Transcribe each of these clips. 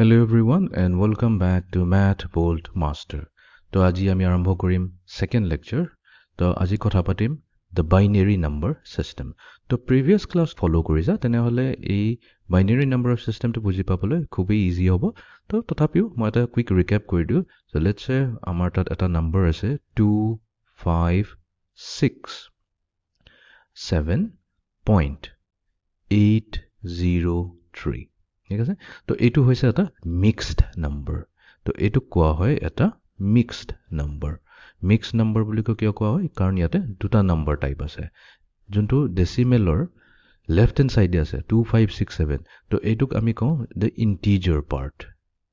Hello everyone and welcome back to Math Bolt Master. So আজি আমি আৰম্ভ কৰিম second lecture. তো আজি কথা পাতিম the binary number system. তো previous class follow কৰিছা তেনেহলে এই binary number system টো বুজি পাবলৈ খুবই ইজি হ'ব. তো তথাপিও মই এটা quick recap কৰি দিও. So let's say আমাৰ তাত এটা number আছে 256.7.803. ঠিক আছে তো এটো হৈছে এটা মিক্সড নাম্বার তো এটো কোৱা হয় এটা মিক্সড নাম্বাৰ বুলি কিয় কোৱা হয় কাৰণ ইয়াতে দুটা নাম্বাৰ টাইপ আছে যোনটো ডেসিমেলৰ লেফট হ্যান্ড সাইডে আছে 2567 তো এটোক আমি কওঁ the integer part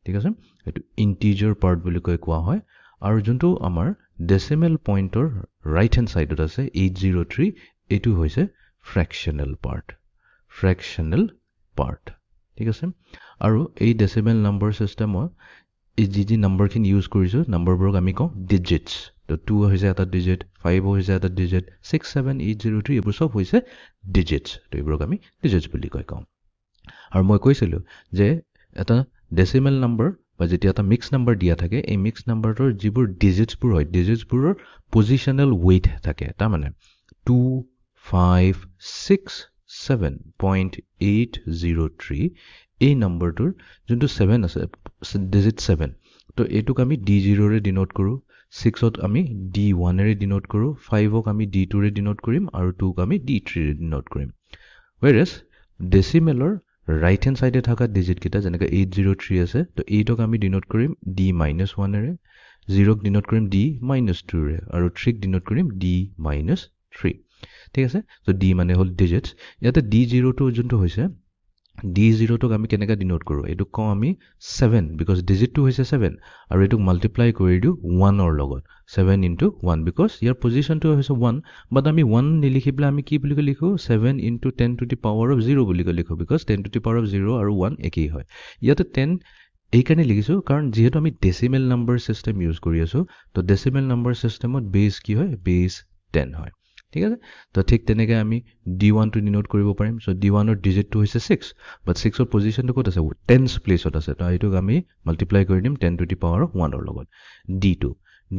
ঠিক আছে এটো integer part বুলি কোৱা হয় আৰু যোনটো আমাৰ ডেসিমেল পইণ্টৰ ৰাইট হ্যান্ড সাইডত আছে 803 এটো হৈছে fractional part ঠিক আছে আৰু এই ডেসিমেল নাম্বাৰ সিস্টেমৰ এই যি নাম্বাৰখিনি ইউজ কৰিছো নাম্বাৰবোৰক আমি কওঁ ডিজিটস তো 2 হৈছে এটা ডিজিট 5 হৈছে এটা ডিজিট 6 7 8 0 3 এইবোৰ সব হৈছে ডিজিটস তো এইবোৰক আমি ডিজিটস বুলি কওঁ আৰু মই কৈছিলো যে এটা ডেসিমেল নাম্বাৰ বা যেতিয়া এটা মিক্স নাম্বাৰ দিয়া থাকে এই মিক্স নাম্বাৰটোৰ যিবোৰ ডিজিটসবোৰ হয় ডিজিটসবোৰৰ পজিশনাল ওয়েট থাকে তাৰ মানে 2 5 6 7.803 এই নাম্বাৰটোৰ যোনটো 7 আছে ডিজিট 7 তো এটোক আমি d0 ৰে ডিনোট কৰো 6 ত আমি d1 ৰে ডিনোট কৰো 5 ক আমি d2 ৰে ডিনোট কৰিম আৰু 2 ক আমি d3 ৰে ডিনোট কৰিম whereas ডেসিমেলৰ ৰাইট হ্যান্ড সাইডে থকা ডিজিট কিটা যেনেকৈ 803 আছে তো 8 ক আমি ডিনোট কৰিম d-1 ৰে 0 ক ডিনোট কৰিম d-2 ৰে আৰু 3 ক ডিনোট কৰিম d-3 ঠিক আছে তো d মানে হল ডিজিটস ইয়াতে d0 টো যোনটো হৈছে d0 টোক আমি কেনেকা ডিনোট কৰো এটো কওঁ আমি 7 because digit টো হৈছে 7 আৰু এটোক মাল্টিপ্লাই কৰি দিও 1 অৰ লগত 7 into 1 because ইয়াৰ পজিশন টো হৈছে 1 but আমি 1 নিলিখিবলে আমি কি বুলি লিখো 7 into 10 to the power of 0 বুলি লিখো because 10 to the power of 0 আৰু 1 একেই হয় ইয়াতে 10 এই কাৰণে লিখিছো কাৰণ যেহেতু আমি ডেসিমেল নাম্বাৰ সিস্টেম ইউজ কৰি আছো তো ডেসিমেল নাম্বাৰ সিস্টেমত বেস কি হয় বেস 10 হয় ঠিক আছে তো ঠিক তেনেকৈ আমি d1 টো ডিনোট কৰিব পাৰিম সো d1 ৰ ডিজিট টো হৈছে 6 বাট 6 ৰ পজিশন টো ক'ত আছে 10th প্লেসত আছে তো এইটোক আমি মাল্টিপ্লাই কৰি দিম 10 to the power of 1 ৰ লগত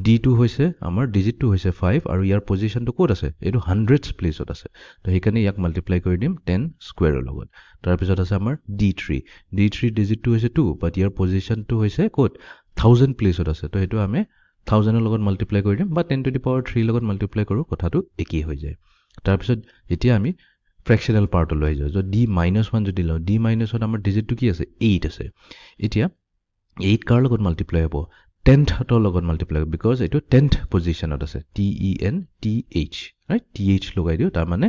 d2 হৈছে আমাৰ ডিজিট টো হৈছে 5 আৰু ইয়াৰ পজিশন টো ক'ত আছে এইটো 100th প্লেসত আছে তো সেইকাৰণে ইয়াক মাল্টিপ্লাই কৰি দিম 10 স্কয়াৰ ৰ লগত তাৰ পিছত আছে আমাৰ d3 ডিজিট টো হৈছে 2 বাট ইয়াৰ পজিশন টো হৈছে ক'ত 1000 প্লেসত আছে তো এটো আমি 1000 ৰ লগত মাল্টিপ্লাই কৰি দিম বা 10 to the power 3 লগত মাল্টিপ্লাই কৰো কথাটো একেই হৈ যায় তাৰ পিছত এতিয়া আমি ফ্ৰেকশনাল পাৰ্ট লৈ যাও যদি d-1 যদি লও d-1 ত আমাৰ ডিজিট টো কি আছে 8 আছে এতিয়া 8 কাৰ লগত মাল্টিপ্লাই হ'ব 10th ৰ লগত মাল্টিপ্লাই because এটো 10th পজিশনত আছে tenth right th লগাই দিও তাৰ মানে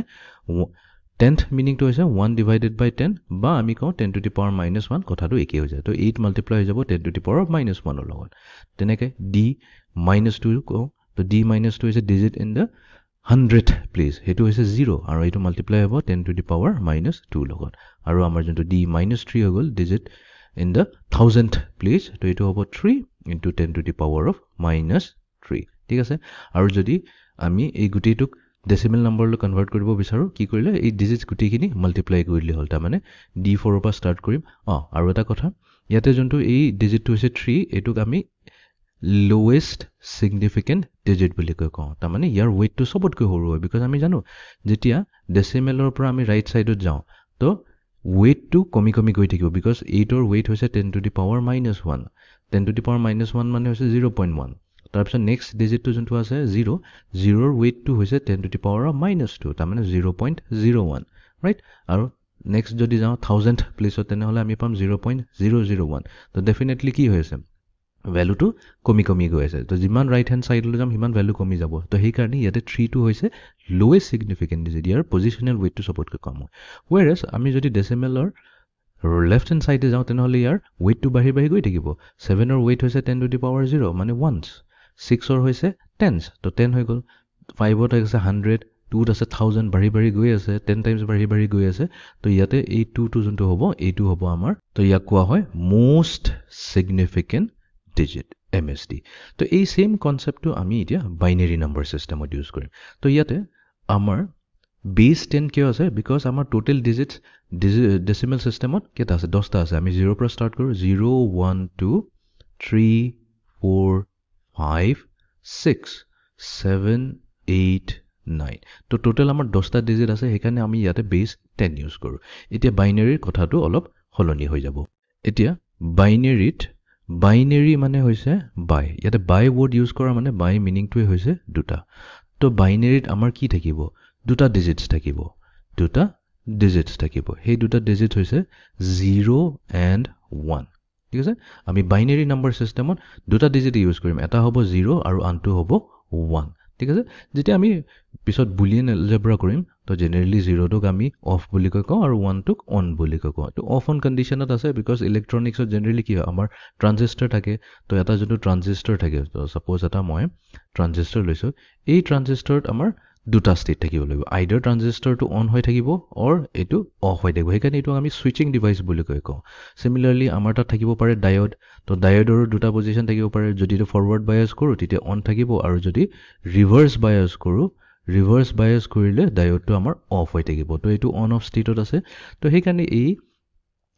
10th meaning to হৈছে 1 divided by 10 বা আমি কওঁ 10 to the power minus 1 কথাটো একেই হৈ যায় তো 8 মাল্টিপ্লাই হৈ যাব 10 to the power minus 1 ৰ লগত তেনেকৈ d-2 কওঁ তো d-2 is a digit in the 100th place হেতু হৈছে 0 আৰু এটো মাল্টিপ্লাই হ'ব 10 to the power minus 2 লগত আৰু আমাৰ যোনটো d-3 হৈ গল digit in the 1000th place তো এটো হ'ব 3 into 10 to the power of minus 3 ঠিক আছে আৰু যদি আমি এই গুটিটোক ডেসিমেল নাম্বাৰলৈ কনভাৰ্ট কৰিব বিচাৰো কি কৰিলে এই ডিজিটস গুটিখিনি মাল্টিপ্লাই কৰিলে হল তাৰ মানে d4 ৰ পৰা ষ্টাৰ্ট কৰিম আৰু এটা কথা ইয়াতে যোনটো এই ডিজিটটো হৈছে 3 এটোক আমি lowest significant digit বুলি কওঁ তাৰ মানে ইয়াৰ weight টো সবতকৈ সৰু হয় because আমি জানো যেতিয়া ডেসিমেলৰ পৰা আমি ৰাইট সাইডত যাও তো weight টো কমি গৈ থাকিব because 8 ৰ weight হৈছে 10 to the power minus 1 10 to the power minus 1 মানে হৈছে 0.1 তাৰ পিছত নেক্সট ডিজিট টো যোনটো আছে 0 ৰ weight টো হৈছে 10 to the power of minus 2 তাৰ মানে 0.01 ৰাইট আৰু নেক্সট যদি যাও 1000th প্লেসত তেনেহলে আমি পাম 0.001 তো ডেফিনেটলি কি হৈছে ভ্যালু টো কমি গৈ আছে তো যিমান ৰাইট হ্যান্ড সাইডলৈ যাম হিমান ভ্যালু কমি যাব তো সেই কাৰণে ইয়াতে 3 টো হৈছে লোৱেষ্ট সিগনিফিকেন্ট ডিজিট ইয়াৰ পজিশনাল weight টো সবতকৈ কম হয় whereas আমি যদি ডেসিমেলৰ লেফট হ্যান্ড সাইডে যাও তেনেহলে ইয়াৰ weight টো বাঢ়ি গৈ থাকিব 7 ৰ weight হৈছে 10 to the power 0 মানে once 6 ৰ হৈছে 10 তো 10 হৈ গল 5 ত আছে 100 2 ত আছে 1000 বাঢ়ি গৈ আছে 10 টাইমছ বাঢ়ি গৈ আছে তো ইয়াতে এই 2 টো যোনটো হ'ব এইটো হ'ব আমাৰ তো ইয়াক কোৱা হয় মোষ্ট সিগনিফিকেন্ট digit MSD তো এই সেম কনসেপ্টটো আমি এতিয়া বাইনাৰি নাম্বাৰ সিস্টেমত ইউজ কৰিম তো ইয়াতে আমাৰ base 10 কিয় আছে because আমাৰ total digits ডেচিমেল চিষ্টেমত কেইটা আছে 10টা আছে আমি 0 পৰা ষ্টাৰ্ট কৰোঁ 0 1 2 3 4 5 6 7 8 9 তো টোটেল আমাৰ 10টা ডিজিট আছে সেইকাৰণে আমি ইয়াতে বেছ 10 ইউজ কৰোঁ এতিয়া বাইনেৰীৰ কথাটো অলপ সলনি হৈ যাব এতিয়া বাইনেৰী মানে হৈছে বাই ইয়াতে বাই ৱৰ্ড ইউজ কৰা মানে বাই মিনিংটোৱে হৈছে দুটা তো বাইনেৰীত আমাৰ কি থাকিব দুটা ডিজিটছ থাকিব সেই দুটা ডিজিট হৈছে 0 and 1 ঠিক আছে আমি বাইনেৰী নাম্বাৰ সিস্টেমত দুটা ডিজিট ইউজ কৰিম এটা হ'ব 0 আৰু আনটো হ'ব 1 ঠিক আছে যেতিয়া আমি পিছত বুলিয়ান এলজেব্ৰা কৰিম তো জেনাৰেলি 0 টোক আমি অফ বুলি কওঁ আৰু 1 টোক অন বুলি কওঁ তো অফ অন কন্ডিশনত আছে বিকজ ইলেক্ট্ৰনিক্সত জেনাৰেলি কি হয় আমাৰ ট্ৰানজিস্টৰ থাকে তো এটা যোনটো ট্ৰানজিস্টৰ থাকে তো সাপোজ এটা মই ট্ৰানজিস্টৰ লৈছো এই ট্ৰানজিস্টৰত আমাৰ দুটা ষ্টেট থাকিব লাগিব আইডাৰ ট্ৰানজিস্টৰটো অন হৈ থাকিব অৰ এটো অফ হৈ থাকিব সেইকাৰণে এটো আমি সুইচিং ডিভাইস বুলি কওঁ সিমিলাৰলি আমাৰ তাত থাকিব পাৰে ডায়োড তো ডায়োডৰ দুটা পজিশন থাকিব পাৰে যদি এটো ফৰৱাৰ্ড বায়াস কৰো তেতিয়া অন থাকিব আৰু যদি ৰিভাৰ্স বায়াস কৰিলে ডায়োডটো আমাৰ অফ হৈ থাকিব তো এটো অন অফ ষ্টেটত আছে তো সেইকাৰণে এই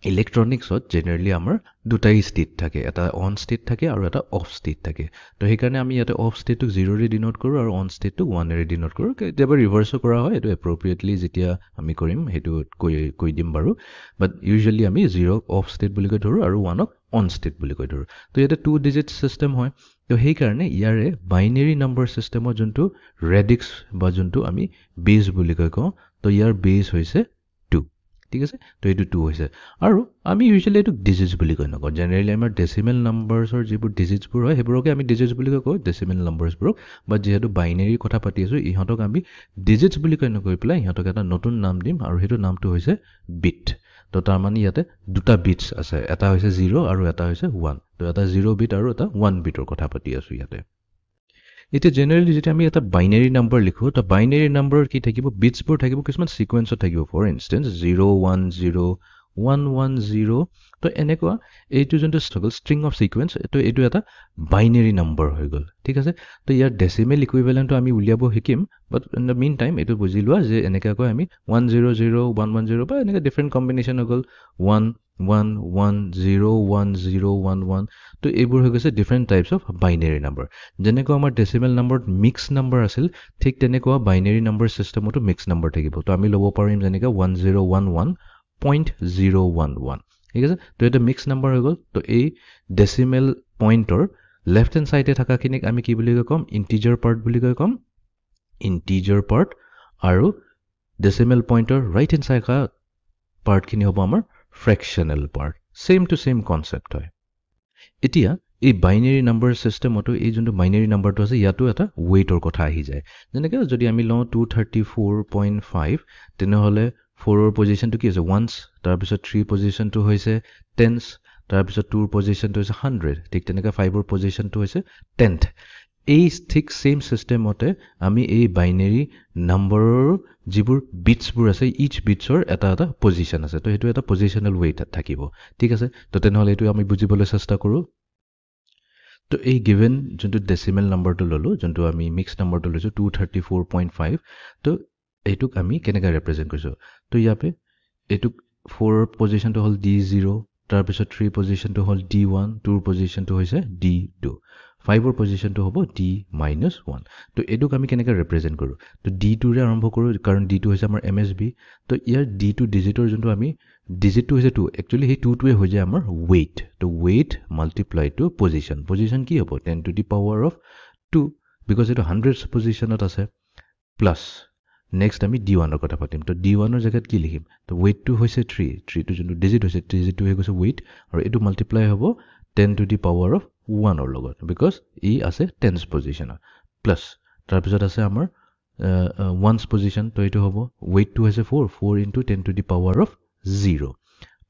ইলেক্ট্ৰনিক্সত জেনাৰেলি আমাৰ দুটাই ষ্টেট থাকে এটা অন ষ্টেট থাকে আৰু এটা অফ ষ্টেট থাকে তো সেইকাৰণে আমি ইয়াতে অফ ষ্টেটটো 0 ৰে ডিনোট কৰোঁ আৰু অন ষ্টেটটো 1 ৰে ডিনোট কৰোঁ কেতিয়াবা ৰিভাৰ্সো কৰা হয় এটো এপ্ৰোপ্ৰিয়েটলি যেতিয়া আমি কৰিম হেতু কৈ দিম বাৰু বাট ইউজুৱেলি আমি 0 অফ ষ্টেট বুলি কৈ ধৰো আৰু 1 ক অন ষ্টেট বুলি কৈ ধৰো তো ইয়াতে 2 ডিজিট সিস্টেম হয় তো সেইকাৰণে ইয়াৰে বাইনেৰী নাম্বাৰ সিস্টেমত যোনটো ৰেডিক্স বা যোনটো আমি বেছ বুলি কওঁ তো ইয়াৰ বেছ হৈছে ঠিক আছে তো এটো 2 হৈছে আৰু আমি ইউজুৱেলি এটো ডিজিটস বুলি কয় নকওঁ জেনাৰেলি আমাৰ ডেসিমেল নাম্বাৰছৰ যিবোৰ ডিজিটছবোৰ হয় হেবোৰকে আমি ডিজিটস বুলি কওঁ ডেসিমেল নাম্বাৰছবোৰক বা যেহেতু বাইনেৰী কথা পাতি আছো ইহঁতক আমি ডিজিটস বুলি কয় নকৈ পেলাই ইহঁতক এটা নতুন নাম দিম আৰু হেতু নামটো হৈছে বিট তো তাৰ মানে ইয়াতে দুটা বিটস আছে এটা হৈছে 0 আৰু এটা হৈছে 1 তো এটা 0 বিট আৰু এটা 1 বিটৰ কথা পাতি আছো ইয়াতে এতিয়া জেনাৰেলি যেতিয়া আমি এটা বাইনেৰী নাম্বাৰ লিখো তো বাইনেৰী নাম্বাৰৰ কি থাকিব বিটছবোৰ থাকিব কিছুমান সিকোয়েন্সত থাকিব ফৰ ইনস্টেন্স 0 1 0 1 1 0 তো এনেকুৱা এইটো যোনটো ষ্ট্ৰিং অফ সিকোয়েন্স তো এইটো এটা বাইনেৰী নাম্বাৰ হৈ গল ঠিক আছে তো ইয়াৰ ডেসিমেল ইকুইভ্যালেন্টটো আমি উলিয়াব শিকিম বাট ইন দ্য মিন টাইম এইটো বুজি লোৱা যে এনেকৈ আমি 1 0 0 1 1 0 বা এনেকৈ ডিফাৰেন্ট কম্বিনেশন হৈ গল 1 1 1 0 1 0 1 1 তো এইবোৰ হৈ গৈছে different types of binary number যেনেকৈ আমাৰ ডেসিমেল নাম্বাৰত মিক্স নাম্বাৰ আছিল ঠিক তেনেকুৱা বাইনেৰী নাম্বাৰ সিস্টেমতো মিক্স নাম্বাৰ থাকিব তো আমি ল'ব পাৰিম যেনেকৈ 1011.011 ঠিক আছে তো এটা মিক্স নাম্বাৰ হৈ গল তো এই ডেসিমেল পইণ্টৰ লেফট হ্যান্ড সাইডে থাকাখিনিক আমি কি বুলি কম ইন্টিজাৰ পাৰ্ট বুলি কম ইন্টিজাৰ পাৰ্ট আৰু ডেসিমেল পইণ্টৰ ৰাইট হ্যান্ড সাইডে পাৰ্টখিনি হ'ব আমাৰ fractional part same to same concept হয় এতিয়া এই বাইনেৰী নাম্বাৰ সিস্টেমটো এই যোনটো বাইনেৰী নাম্বাৰটো আছে ইয়াতো এটা ওয়েটৰ কথা আহি যায় যেনেকৈ যদি আমি লওঁ 234.5 তেনেহলে 4 ৰ পজিশনটো কি আছে ওয়ান্স তাৰ পিছত 3 পজিশনটো হৈছে টেন্স তাৰ পিছত 2 ৰ পজিশনটো হৈছে 100 ঠিক তেনেকৈ 5 ৰ পজিশনটো হৈছে 10th এই ঠিক সেম সিস্টেমতে আমি এই বাইনেৰী নাম্বাৰৰ যিবোৰ বিটছবোৰ আছে ইচ বিটছৰ এটা এটা পজিশন আছে তো হেতু এটা পজিশনাল ওয়েট থাকিব ঠিক আছে তো তেনেহলে এটো আমি বুজিবলৈ চেষ্টা কৰো তো এই গিভেন যোনটো ডেসিমেল নাম্বাৰটো ললো যোনটো আমি মিক্স নাম্বাৰটো লৈছো 234.5 তো এইটোক আমি কেনেকৈ ৰিপ্ৰেজেন্ট কৰিছো তো ইয়াতে এইটোক 4 ৰ পজিশনটো হল D0 তাৰ পিছত 3 পজিশনটো হল D1 2 ৰ পজিশনটো হৈছে D2 5 ৰ পজিশনটো হ'ব D-1 তো এইটোক আমি কেনেকৈ ৰিপ্ৰেজেন্ট কৰো তো D2 ৰে আৰম্ভ কৰো কাৰণ D2 হৈছে আমাৰ MSB তো ইয়াৰ D2 ডিজিটৰ যোনটো আমি ডিজিটটো হৈছে 2 একচুয়ালি সেই 2 টোৱে হৈ যায় আমাৰ weight তো weight মাল্টিপ্লাই টু পজিশন কি হ'ব 10 to the power of 2 because এটা 100 পজিশনত আছে প্লাস নেক্সট আমি D1 ৰ কথা পাতিম তো D1 ৰ জায়গাত কি লিখিম তো weight টো হৈছে 3 টো যোনটো ডিজিট হৈছে ডিজিটটো হৈ গৈছে weight আৰু এটো মাল্টিপ্লাই হ'ব 10 টু দি পাৱাৰ অফ 1 ৰ লগত বিকজ ই আছে 10th পজিশনত প্লাস তাৰ পিছত আছে আমাৰ ওয়ান্স পজিশন তো এটো হ'ব weight টো হৈছে 4 into 10 to the power of 0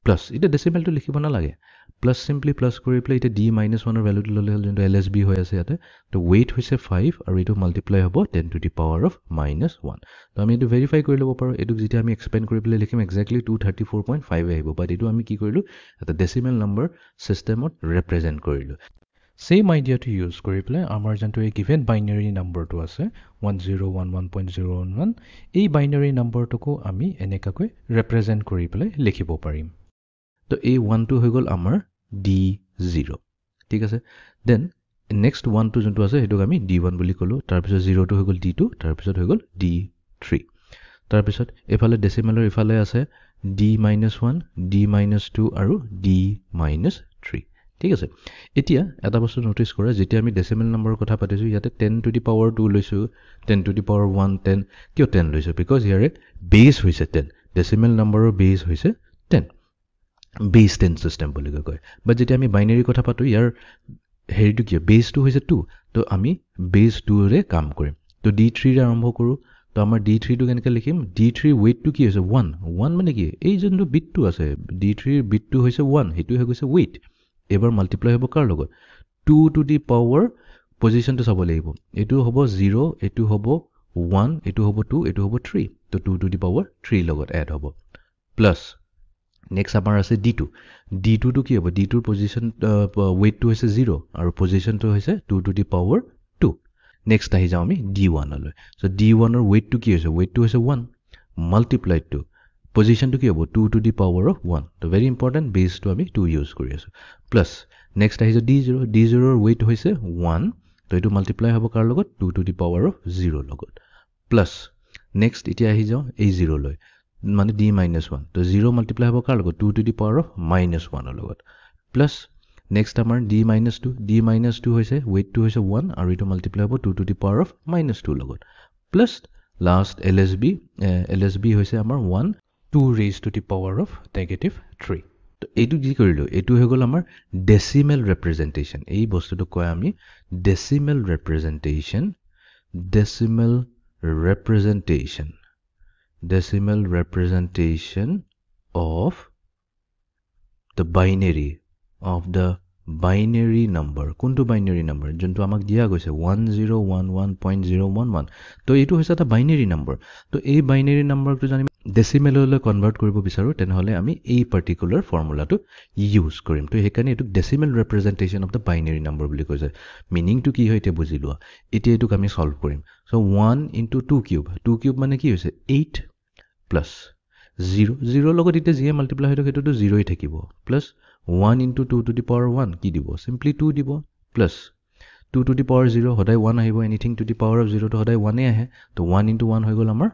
plus এটা ডেসিমেলটো লিখিব না লাগে প্লাস সিম্পলি প্লাস কৰি প্লে এটা D-1 ৰ ভ্যালুটো ললে হল যোনটো LSB হৈ আছে ইয়াতে তো weight হৈছে 5 আৰু এটো মাল্টিপ্লাই হ'ব 10 টু দি পাৱাৰ অফ -1 তো আমি এটো ভেৰিফাই কৰি লব পাৰো এটো যেতিয়া আমি এক্সপেন্ড কৰি প্লে লিখিম এক্স্যাক্টলি 234.5 আহিব বাট এটো আমি কি কৰিলো এটা ডেসিমেল নাম্বাৰ সিস্টেমত ৰিপ্ৰেজেন্ট কৰিলো Same idea to use কৰি পেলাই আমাৰ যোনটো এই given binary numberটো আছে 1011.011 এই binary numberটোকো আমি এনেকাকৈ represent কৰি পেলাই লিখিব পাৰিম তো এই 1টো হৈ গ'ল আমাৰ D0 ঠিক আছে then next 1টো যোনটো আছে হেতুক আমি D1 বুলি কলো তাৰ পিছত 0টো হৈ গ'ল D2 তাৰ পিছত হৈ গ'ল D3 তাৰ পিছত এফালে ডেসিমেলৰ ইফালে আছে D-1 D-2 আৰু D-3 ঠিক আছে এতিয়া এটা বস্তু নোটিস কৰা যেতিয়া আমি ডেসিমেল নম্বৰৰ কথা পাতিছো ইয়াতে 10 to the power 2 লৈছো 10 to the power 1 10 কিয় 10 লৈছো বিকজ ইয়াৰে বেস হৈছে 10 ডেসিমেল নম্বৰৰ বেস হৈছে 10 বেস 10 সিস্টেম বুলি কয় বাট যেতিয়া আমি বাইনাৰী কথা পাতো ইয়াৰ হেৰিটো কি বেসটো হৈছে 2 তো আমি বেস 2 ৰে কাম কৰিম তো D3 ৰে আৰম্ভ কৰো তো আমাৰ D3 টো কেনেকৈ লিখিম D3 weight টো কি হৈছে 1 1 মানে কি এই যোনটো বিটটো আছে D3 ৰ বিটটো হৈছে 1 হেতু হৈ গৈছে weight এবাৰ মাল্টিপ্লাই হ'ব কাৰ লগত 2 to the power পজিশন টো চাব লাগিব এটো হ'ব 0 এটো হ'ব 1 এটো হ'ব 2 এটো হ'ব 3 তো 2 to the power 3 লগত এড হ'ব প্লাস নেক্সট আমাৰ আছে D2 D2 টো কি হ'ব D2 ৰ পজিশন weight টো হৈছে 0 আৰু পজিশন টো হৈছে 2 to the power 2 নেক্সট আহি যাও আমি D1 লৈ সো D1 ৰ weight টো কি হৈছে weight টো হৈছে 1 multiplied to position to কি হ'ব 2 to the power of 1 তো very important base to আমি 2 use কৰি আছো plus next আহি যায় D0 ৰ weight হৈছে 1 তো এটো multiply হ'ব কাৰ লগত 2 to the power of 0 লগত plus next এতিয়া আহি যাও এই 0 লৈ মানে D-1 তো 0 multiply হ'ব কাৰ লগত 2 to the power of -1 ৰ লগত plus next আমাৰ D-2 হৈছে weight টো হৈছে 1 আৰু এটো multiply হ'ব 2 to the power of -2 লগত plus last LSB হৈছে আমাৰ 1 2 raised to the power of -3 তো এটো কি কৰিলো এটো হৈ গল আমাৰ ডেসিমেল ৰিপ্ৰেজেন্টেশন এই বস্তুটো কয় আমি decimal representation of the binary number কোনটো binary number যোনটো আমাক দিয়া গৈছে 1011.011 তো এটো হৈছে এটা binary number তো এই binary number টো জানি ডেসিমেললৈ কনভাৰ্ট কৰিব বিচাৰো তেনেহলে আমি এই পাৰ্টিকুলাৰ ফৰ্মুলাটো ইউজ কৰিম তো হেকাৰণে এটো decimal representation of the binary number বুলি কৈছে মিনিং টো কি হয় এটা বুজিলোৱা এতিয়া এটোক আমি সলভ কৰিম সো 1 into 2 cube মানে কি হৈছে 8 plus 0 লগত এটা যি মাল্টিপ্লাই হয় সেইটো 0 ই থাকিব plus 1 into 2 to the power 1 কি দিব simply 2 দিব plus 2 to the power 0 হদাই 1 আহিব anything to the power of 0 তো হদাই 1 এ আহে তো 1 into 1 হৈ গল আমাৰ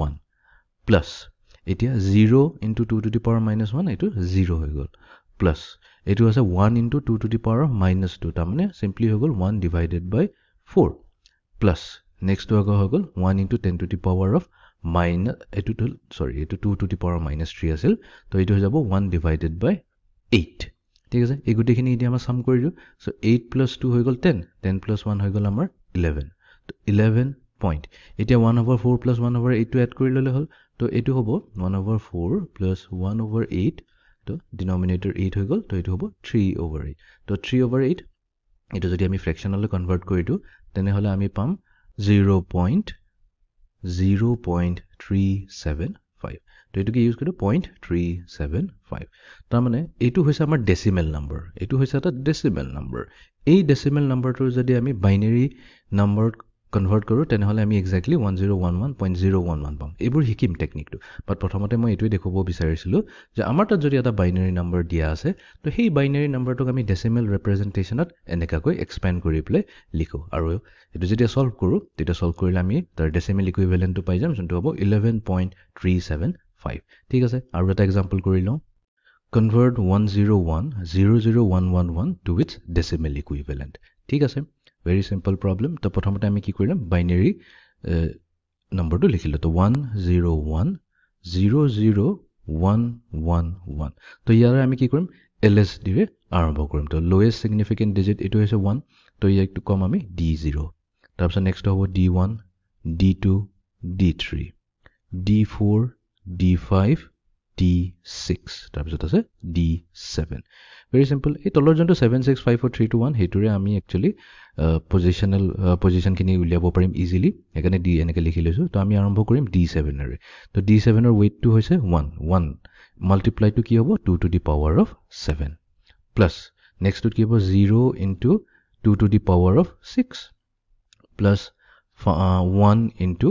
1 plus এতিয়া 0 into 2 to the power -1 এটো 0 হৈ গল plus এটো আছে 1 into 2 to the power -2 তাৰ মানে simply হৈ গল 1 divided by 4 plus next to হৈ গল 1 into 10 to the power of এটো 2 to the power -3 আছিল তো এটো হৈ যাব 1 divided by 8 ঠিক আছে এই গুটেখিনি এতিয়া আমরা সাম কৰি দিও সো 8 plus 2 হৈ গল 10 10 plus 1 হৈ গল আমাৰ 11 তো 11 point এতিয়া 1/4 plus 1/8 টো এড কৰি ললে হল তো এটো হ'ব 1/4 plus 1/8 তো ডিনোমিনেটৰ 8 হৈ গল তো এটো হ'ব 3/8 তো 3/8 এটো যদি আমি ফ্ৰেকশনলৈ কনভাৰ্ট কৰি দিও তেনে হলে আমি পাম 0.0375 তো এটো কি ইউজ কৰো 0.375 তাৰ মানে এটো হৈছে আমাৰ ডেসিমেল নম্বৰ এটো হৈছে এটা ডেসিমেল নম্বৰ এই ডেসিমেল নম্বৰটো যদি আমি বাইনাৰী নম্বৰত কনভাৰ্ট কৰো তেনে হলে আমি এক্স্যাক্টলি 1011.011 পাম এবোৰ হিকিম টেকনিকটো বাট প্ৰথমতে মই এটোই দেখব বিচাৰিছিলো যে আমাৰ তাত যদি এটা বাইনাৰী নম্বৰ দিয়া আছে তো সেই বাইনাৰী নম্বৰটোক আমি ডেসিমেল ৰিপ্ৰেজেন্টেশনত এনেকাকৈ এক্সপেন্ড কৰি প্লে লিখো আৰু এটো যেতিয়া সলভ কৰো তেতিয়া সলভ কৰিলে আমি তাৰ ডেসিমেল ইকুইভ্যালেন্টটো পাই যাম যোনটো হ'ব 11.375 ঠিক আছে আৰু এটা এক্সাম্পল কৰি লওঁ convert 101.00111 to its decimal equivalent ঠিক আছে very simple problem তো প্ৰথমতে আমি কি কৰিম বাইনাৰী নম্বৰটো লিখিলো তো 101.00111 তো ইয়াৰে আমি কি কৰিম LSD ৰে আৰম্ভ কৰিম তো lowest significant digit এটো হৈছে 1 তো ইয়াকটো কম আমি D0 তাৰপিছত নেক্সট হ'ব D1 D2 D3 D4 D5 D6 তাৰপিছত আছে D7 very simple এই তলৰ জনটো 7654321 হেতুৰে আমি একচুয়ালি পজিশন খিনি উলিয়াব পাৰিম ইজিলি এখানে D এনেকে লিখি লৈছো তো আমি আৰম্ভ কৰিম D7 ৰে তো D7 ৰ weight টো হৈছে 1 multiply to কি হ'ব 2 to the power of 7 plus next to কি হ'ব 0 into 2 to the power of 6 plus 1 into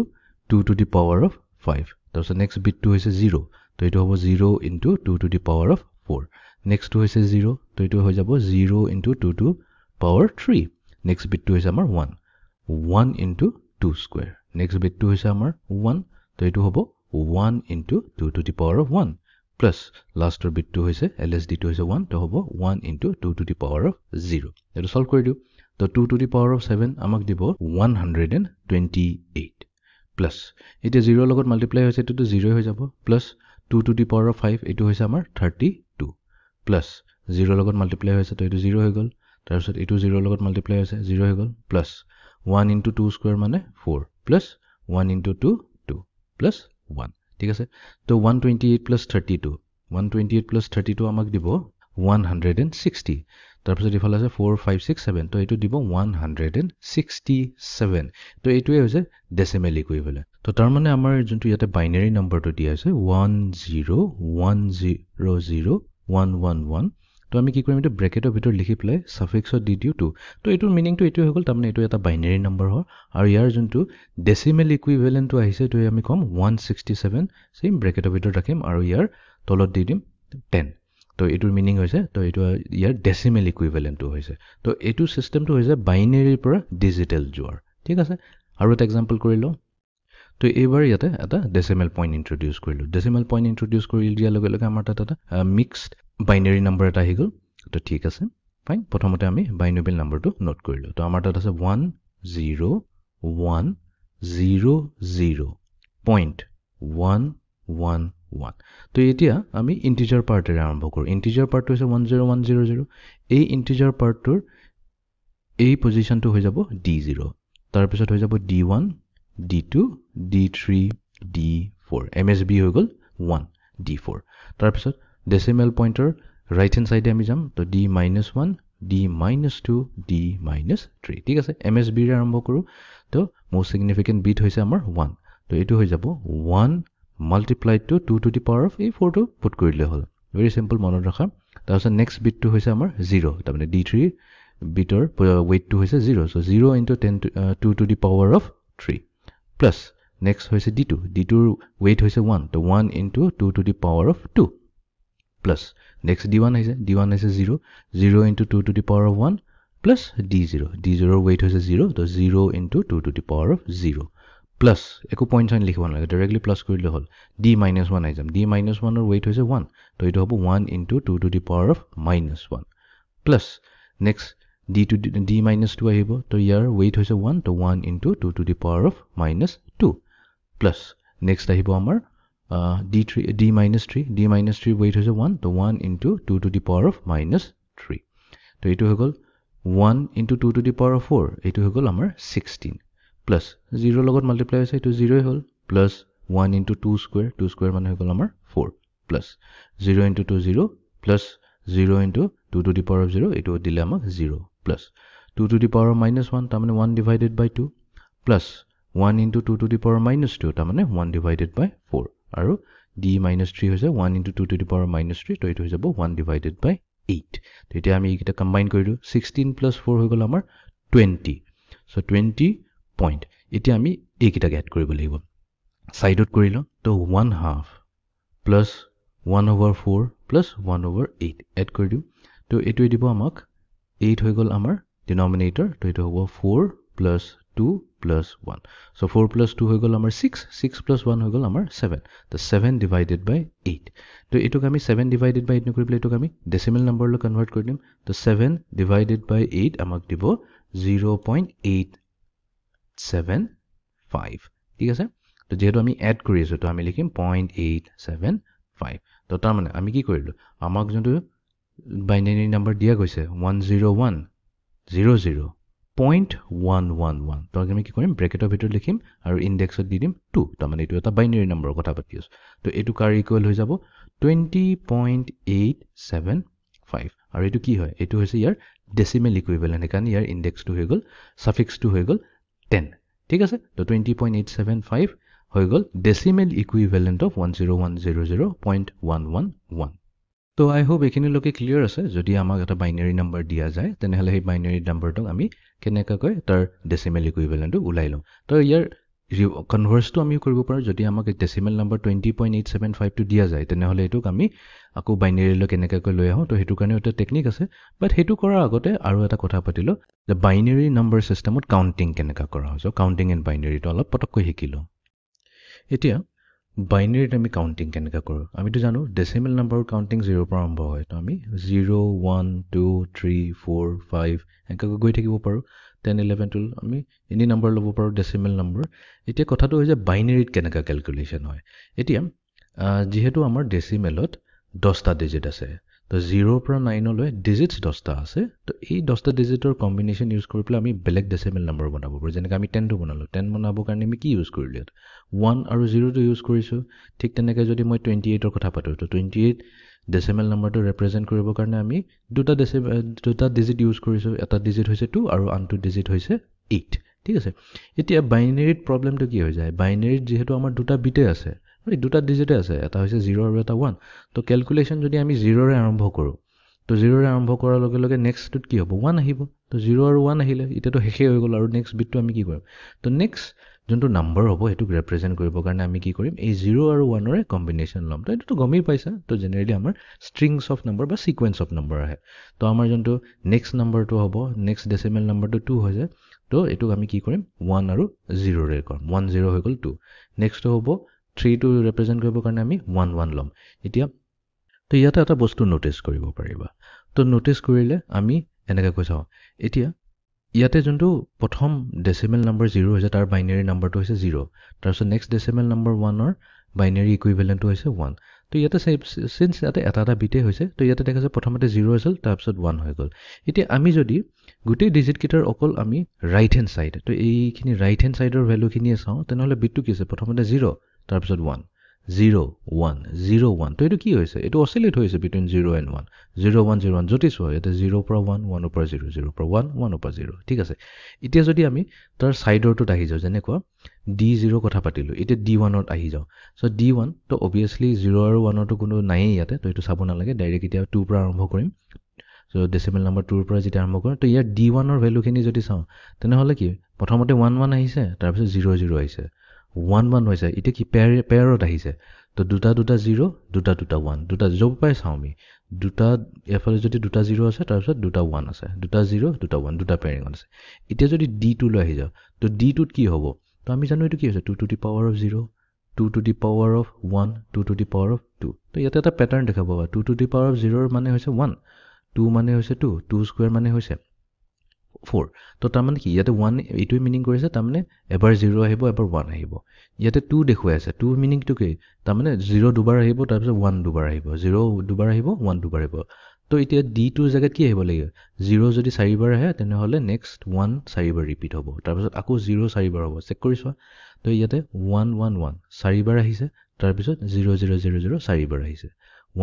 2 to the power of 5. তাৰপিছত next bit to হৈছে 0. তো এইটো হ'ব 0 into 2 to the power of 4. Next to হৈছে 0. তো এইটো হৈ যাব 0 into 2 to power 3. Next bit to হৈছে আমাৰ 1. 1 into 2 square. Next bit to হৈছে আমাৰ 1. তো এইটো হ'ব 1 into 2 to the power of 1. Plus last bit to হৈছে LSD to হৈছে 1. তো হ'ব 1 into 2 to the power of 0. এইটো solve কৰি দিওঁ. তো 2 to the power of 7 আমাক দিব 128. Plus এতিয়া 0 লগত multiply হৈছে এটো 0 হৈ যাব. Plus 2 to the power of 5 এটো হৈছে আমাৰ 32. Plus 0 লগত multiply হৈছে তো এটো 0 হৈ গল. তাৰপিছত এটো 0 লগত multiply হৈছে 0 হৈ গল. Plus 1 into 2 square মানে 4. Plus 1 into 2 2 plus 1. ঠিক আছে? তো 128 plus 32. 128 plus 32 আমাক দিব 160. তাৰপিছত ইফালে আছে 4 5 6 7. তো এটো দিব 167. তো এটোৱে হৈছে ডেসিমেল ইকুইভ্যালেন্ট. তো তাৰ মানে আমাৰ যোনটো ইয়াতে বাইনাৰি নম্বৰটো দিয়া আছে 10100111. তো আমি কি কৰিম এটো ব্ৰেকেটৰ ভিতৰ লিখি প্লাই সাফিক্সত দি দিও 2. তো এটোৰ মিনিংটো এটো হৈ গল তাৰমানে এটো এটা বাইনাৰি নম্বৰ হয় আৰু ইয়াৰ যোনটো ডেসিমেল ইকুইভ্যালেন্টটো আহিছে তো আমি কম 167 সেম ব্ৰেকেটৰ ভিতৰ ৰাখিম আৰু ইয়াৰ তলত দি দিম 10. তো এটোৰ মিনিং হৈছে তো এটো ইয়াৰ ডেসিমেল ইকুইভ্যালেন্টটো হৈছে. তো এটো সিস্টেমটো হৈছে বাইনাৰিৰ পৰা ডিজিটেল যোৱাৰ. ঠিক আছে? আৰু এটা এক্সাম্পল কৰি লও. তো এইবাৰ ইয়াতে এটা ডেসিমেল পইণ্ট ইন্ট্ৰোডিউস কৰিলো. ডেসিমেল পইণ্ট ইন্ট্ৰোডিউস কৰি দিয়াৰ লগে লগে আমাৰ তাত এটা মিক্সড বাইনাৰি নম্বৰ এটা আহি গল. তো ঠিক আছে ফাইন. প্ৰথমতে আমি বাইনোমিয়েল নম্বৰটো নোট কৰিলো. তো আমাৰ তাত আছে 10100.111. তো এতিয়া আমি ইন্টিজাৰ পাৰ্টেৰে আৰম্ভ কৰো. ইন্টিজাৰ পাৰ্টটো হৈছে 10100. এই ইন্টিজাৰ পাৰ্টটোৰ এই পজিশনটো হৈ যাব D0. তাৰ পিছত হৈ যাব D1 D2 D3 D4. MSB হৈ গল 1 D4. তাৰ পিছত ডেসিমেল পইণ্টৰ ৰাইট হ্যান্ড সাইডে আমি যাম. তো D-1 D-2 D-3. ঠিক আছে? MSB ৰে আৰম্ভ কৰো. তো মোস্ট সিগনিফিকেন্ট বিট হৈছে আমাৰ 1. তো এটো হৈ যাব 1 multiplied to 2 to the power of 4 to put কৰিলে হল. very simple মনত ৰাখা. তাৰপিছত next bit to হৈছে আমাৰ 0. তাৰমানে D3 bitor weight to হৈছে 0. so 0 into 2 to the power of 3 plus next হৈছে D2. D2 weight হৈছে 1. তো 1 into 2 to the power of 2 plus next D1 হৈছে 0. 0 into 2 to the power of 1 plus D0. D0 weight হৈছে 0. তো 0 into 2 to the power of 0 plus একো point sign লিখিব নালাগে directly plus কৰিলে হল. D-1 আইজাম. D-1 ৰ weight হৈছে 1. তো এটো হ'ব 1 into 2 to the power of -1 plus next D-2 আহিব. তো ইয়াৰ weight হৈছে 1. তো 1 into 2 to the power of -2 plus next আহিব আমাৰ D3 D-3 weight হৈছে 1. তো 1 into 2 to the power of -3. তো এটো হৈ গল 1 into 2 to the power of 4. এটো হৈ গল আমাৰ 16 plus 0 লগত multiply হৈছে এটো 0 হল plus 1 into 2 square মানে হৈ গল আমাৰ 4 plus 0 into 2 0 plus 0 into 2 to the power of 0 এটো দিলে আমাক 0 plus 2 to the power of -1 তাৰমানে 1 divided by 2 plus 1 into 2 to the power of -2 তাৰমানে 1 divided by 4 আৰু D-3 হৈছে 1 into 2 to the power of -3. তো এটো হৈ যাব 1 divided by 8. তো এতিয়া আমি এইটা কম্বাইন কৰিলো. 16 plus 4 হৈ গল আমাৰ 20. so 20 point. এতিয়া আমি এইকিটা এড কৰিব লাগিব. সাইডত কৰিলো. তো 1/2 plus 1/4 plus 1/8 এড কৰি দিও. তো এটো দিব আমাক 8 হৈ গল আমাৰ ডিনোমিনেটৰ. তো এটো হ'ব 4 plus 2 plus 1. so 4 plus 2 হৈ গল আমাৰ 6. 6 plus 1 হৈ গল আমাৰ 7. তো 7 divided by 8. তো এটোক আমি 7 divided by 8 নকৰিবলে এটোক আমি ডেসিমেল নম্বৰলৈ কনভাৰ্ট কৰি দিম. তো 7 divided by 8 আমাক দিব 0.875. ঠিক আছে? তো যেহেতু আমি এড কৰি আছো তো আমি লিখিম 0.875. তো তাৰ মানে আমি কি কৰিলো আমাক যোনটো বাইনাৰি নম্বৰ দিয়া গৈছে 10100.111. তো আমি কি কৰিম ব্ৰেকেটৰ ভিতৰ লিখিম আৰু ইনডেক্সত দি দিম 2. তাৰ মানে এটো এটা বাইনাৰি নম্বৰ কথা পাতি আছো. তো এটো কাৰ ইকুৱেল হৈ যাব 20.875. আৰু এটো কি হয় এটো হৈছে ইয়াৰ ডেসিমেল ইকুইভ্যালেন্ট. কাৰণ ইয়াৰ ইনডেক্সটো হৈ গল সাফিক্সটো হৈ গল 10. ঠিক আছে? তো 20.875 হৈ গল ডেসিমেল ইকুইভ্যালেন্ট অফ 10100.111. তো আই হোপ এইখিনিলৈকে ক্লিয়াৰ আছে যদি আমাক এটা বাইনেৰী নাম্বাৰ দিয়া যায় তেনেহ'লে সেই বাইনেৰী নাম্বাৰটোক আমি কেনেকৈ তাৰ ডেচিমেল ইকুইভেলেণ্টটো ওলাই লওঁ তো ইয়াৰ কনভাৰ্চটো আমি কৰিব পাৰোঁ যদি আমাক ডেচিমেল নাম্বাৰ 20.875টো দিয়া যায় তেনেহ'লে এইটোক আমি আকৌ বাইনেৰীলৈ কেনেকৈ লৈ আহোঁ তো সেইটো কাৰণে এটা টেকনিক আছে বাট সেইটো কৰাৰ আগতে আৰু এটা কথা পাতিলোঁ যে বাইনেৰী নাম্বাৰ ছিষ্টেমত কাউণ্টিং কেনেকৈ কৰা হয় চ' কাউণ্টিং এণ্ড বাইনেৰীটো অলপ পটককৈ শিকিলোঁ এতিয়া বাইনেৰীত আমি কাউণ্টিং কেনেকৈ কৰোঁ আমিতো জানো ডেচিমেল নাম্বাৰৰ কাউণ্টিং 0ৰ পৰা আৰম্ভ হয় তো আমি 0 1 2 3 4 5 এনেকৈ গৈ থাকিব পাৰোঁ 10 11 12 আমি এনি নাম্বাৰ ল'ব পাৰোঁ ডেচিমেল নাম্বাৰ এতিয়া কথাটো হৈছে বাইনেৰীত কেনেকৈ কেলকুলেশ্যন হয় এতিয়া যিহেতু আমাৰ ডেচিমেলত 10টা ডিজিট আছে তো 0ৰ পৰা 9লৈ ডিজিটছ 10টা আছে তো এই 10টা ডিজিটৰ কম্বিনেশ্যন ইউজ কৰি পেলাই আমি বেলেগ ডেচিমেল নাম্বাৰ বনাব পাৰোঁ যেনেকৈ আমি 10টো বনালোঁ 10 বনাবৰ কাৰণে আমি কি ইউজ কৰিলোঁ ইয়াত 1 আৰু 0টো ইউজ কৰিছোঁ ঠিক তেনেকৈ যদি মই 28ৰ কথা পাতোঁ তো 28 ডেচিমেল নাম্বাৰটো ৰিপ্ৰেজেণ্ট কৰিবৰ কাৰণে আমি দুটা ডিজিট ইউজ কৰিছোঁ এটা ডিজিট হৈছে 2 আৰু আনটো ডিজিট হৈছে 8 ঠিক আছে এতিয়া বাইনেৰীত প্ৰব্লেমটো কি হৈ যায় বাইনেৰীত যিহেতু আমাৰ দুটা বিটে আছে এই দুটা ডিজিটে আছে এটা হৈছে 0 আৰু এটা 1 তো কেলকুলেশ্যন যদি আমি 0ৰে আৰম্ভ কৰোঁ তো 0ৰে আৰম্ভ কৰাৰ লগে লগে নেক্সটটোত কি হ'ব 1 আহিব তো 0 আৰু 1 আহিলে এতিয়াতো শেষেই হৈ গ'ল আৰু নেক্সট বিটটো আমি কি কৰিম তো নেক্সট যোনটো নাম্বাৰ হ'ব সেইটোক ৰিপ্ৰেজেণ্ট কৰিবৰ কাৰণে আমি কি কৰিম এই 0 আৰু 1ৰে কম্বিনেশ্যন ল'ম তো এইটোতো গমেই পাইছা তো জেনেৰেলি আমাৰ ষ্ট্ৰিংছ অফ নাম্বাৰ বা ছিকুৱেঞ্চ অফ নাম্বাৰ আহে তো আমাৰ যোনটো নেক্সট নাম্বাৰটো হ'ব নেক্সট ডেচিমেল নাম্বাৰটো 2 হৈ যায় তো এইটোক আমি কি কৰিম 1 আৰু 0ৰে কৰিম 1 0 হৈ গ'ল 2 নেক্সটটো হ'ব 3টো ৰিপ্ৰেজেণ্ট কৰিবৰ কাৰণে আমি 1 1 ল'ম এতিয়া তো ইয়াতে এটা বস্তু ন'টিছ কৰিব পাৰিবা তো ন'টিছ কৰিলে আমি এনেকৈ কৈ চাওঁ এতিয়া ইয়াতে যোনটো প্ৰথম ডেচিমেল নাম্বাৰ 0 হৈছে তাৰ বাইনেৰী নাম্বাৰটো হৈছে 0 তাৰপিছত নেক্সট ডেচিমেল নাম্বাৰ 1ৰ বাইনেৰী ইকুইভেলেণ্টটো হৈছে 1 তো ইয়াতে চিন্স ইয়াতে এটা বিটেই হৈছে তো ইয়াতে দেখা যায় প্ৰথমতে 0 আছিল তাৰপিছত 1 হৈ গ'ল এতিয়া আমি যদি গোটেই ডিজিটকেইটাৰ অকল আমি ৰাইট হেণ্ড ছাইড তো এইখিনি ৰাইট হেণ্ড ছাইডৰ ভেলুখিনিয়ে চাওঁ তেনেহ'লে বিটটো কি আছে প্ৰথমতে 0 তাৰপিছত 1 0 1 0 1 তো এইটো কি হৈছে এইটো অচিলেট হৈছে বিটুইন 0 এণ্ড 1 0 1 0 1 য'তে চোৱা ইয়াতে 0ৰ পৰা 1 1ৰ পৰা 0 0ৰ পৰা 1 1ৰ পৰা 0 ঠিক আছে এতিয়া যদি আমি তাৰ ছাইডৰটোত আহি যাওঁ যেনেকুৱা D0 কথা পাতিলোঁ এতিয়া D1ত আহি যাওঁ চ' D1 তো অভিয়াছলি 0 আৰু 1ৰটো কোনো নায়েই ইয়াতে তো এইটো চাব নালাগে ডাইৰেক্ট এতিয়া 2ৰ পৰা আৰম্ভ কৰিম চ' ডেচিমেল নাম্বাৰ 2ৰ পৰা যেতিয়া আৰম্ভ কৰিম তো ইয়াৰ D1ৰ ভেলুখিনি যদি চাওঁ তেনেহ'লে কি প্ৰথমতে 1 1 আহিছে তাৰপিছত 0 0 আহিছে 1 1 হৈছে এতিয়া কি পেয়াৰত আহিছে তো দুটা 0 দুটা 1 দুটা য'ৰ পৰাই চাওঁ আমি দুটা এফালে যদি দুটা 0 আছে তাৰপিছত দুটা 1 আছে দুটা 0 দুটা 1 দুটা পেয়াৰিঙত আছে এতিয়া যদি D2 লৈ আহি যাওঁ তো D2ত কি হ'ব তো আমি জানো এইটো কি হৈছে 2 to the power of 0 2 to the power of 1 2 to the power of 2 তো ইয়াতে এটা পেটাৰ্ণ দেখা পাবা 2 to the power of 0ৰ মানে হৈছে 1 2 মানে হৈছে 2 2 স্কুৱেৰ মানে হৈছে 4 তো তাৰমানে কি ইয়াতে 1 এইটোৱে মিনিং কৰিছে তাৰমানে এবাৰ 0 আহিব এবাৰ 1 আহিব ইয়াতে 2 দেখুৱাই আছে 2 মিনিংটো কি তাৰমানে 0 দুবাৰ আহিব তাৰপিছত 1 দুবাৰ আহিব 0 দুবাৰ আহিব 1 দুবাৰ আহিব তো এতিয়া D2ৰ জেগাত কি আহিব লাগিব 0 যদি 4বাৰ আহে তেনেহ'লে নেক্সট 1 4বাৰ ৰিপিট হ'ব তাৰপিছত আকৌ 0 4বাৰ হ'ব চেক কৰি চোৱা তো ইয়াতে 1 1 1 4বাৰ আহিছে তাৰপিছত 0 0 0 0 4বাৰ আহিছে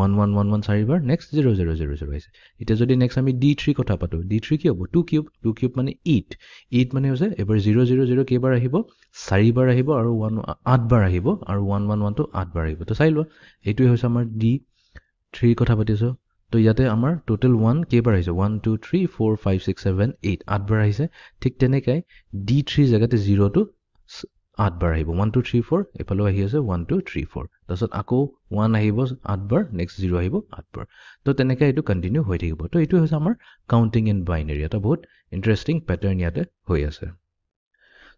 1 1 1 1 4বাৰ নেক্সট 0 0 0 0 আহিছে এতিয়া যদি নেক্সট আমি D3 কথা পাতোঁ D3 কি হ'ব 2 কিউব মানে 8 মানে হৈছে এবাৰ 0 0 0 কেইবাৰ আহিব 4বাৰ আহিব আৰু 8 বাৰ আহিব আৰু 1 1 1 টো 8 বাৰ আহিব তো চাই লোৱা এইটোৱে হৈছে আমাৰ D3 কথা পাতিছোঁ তো ইয়াতে আমাৰ টোটেল 1 কেইবাৰ আহিছে 1 2 3 4 5 6 7 8 8 বাৰ আহিছে ঠিক তেনেকৈ D3 জেগাতে 0টো 8 বাৰ আহিব 1 2 3 4 এফালেও আহি আছে 1 2 3 4 তাৰপিছত আকৌ 1 আহিব 8 বাৰ নেক্সট 0 আহিব 8 বাৰ তো তেনেকৈ এইটো কণ্টিনিউ হৈ থাকিব তো এইটো হৈছে আমাৰ কাউণ্টিং ইন বাইনেৰী এটা বহুত ইণ্টাৰেষ্টিং পেটাৰ্ণ ইয়াতে হৈ আছে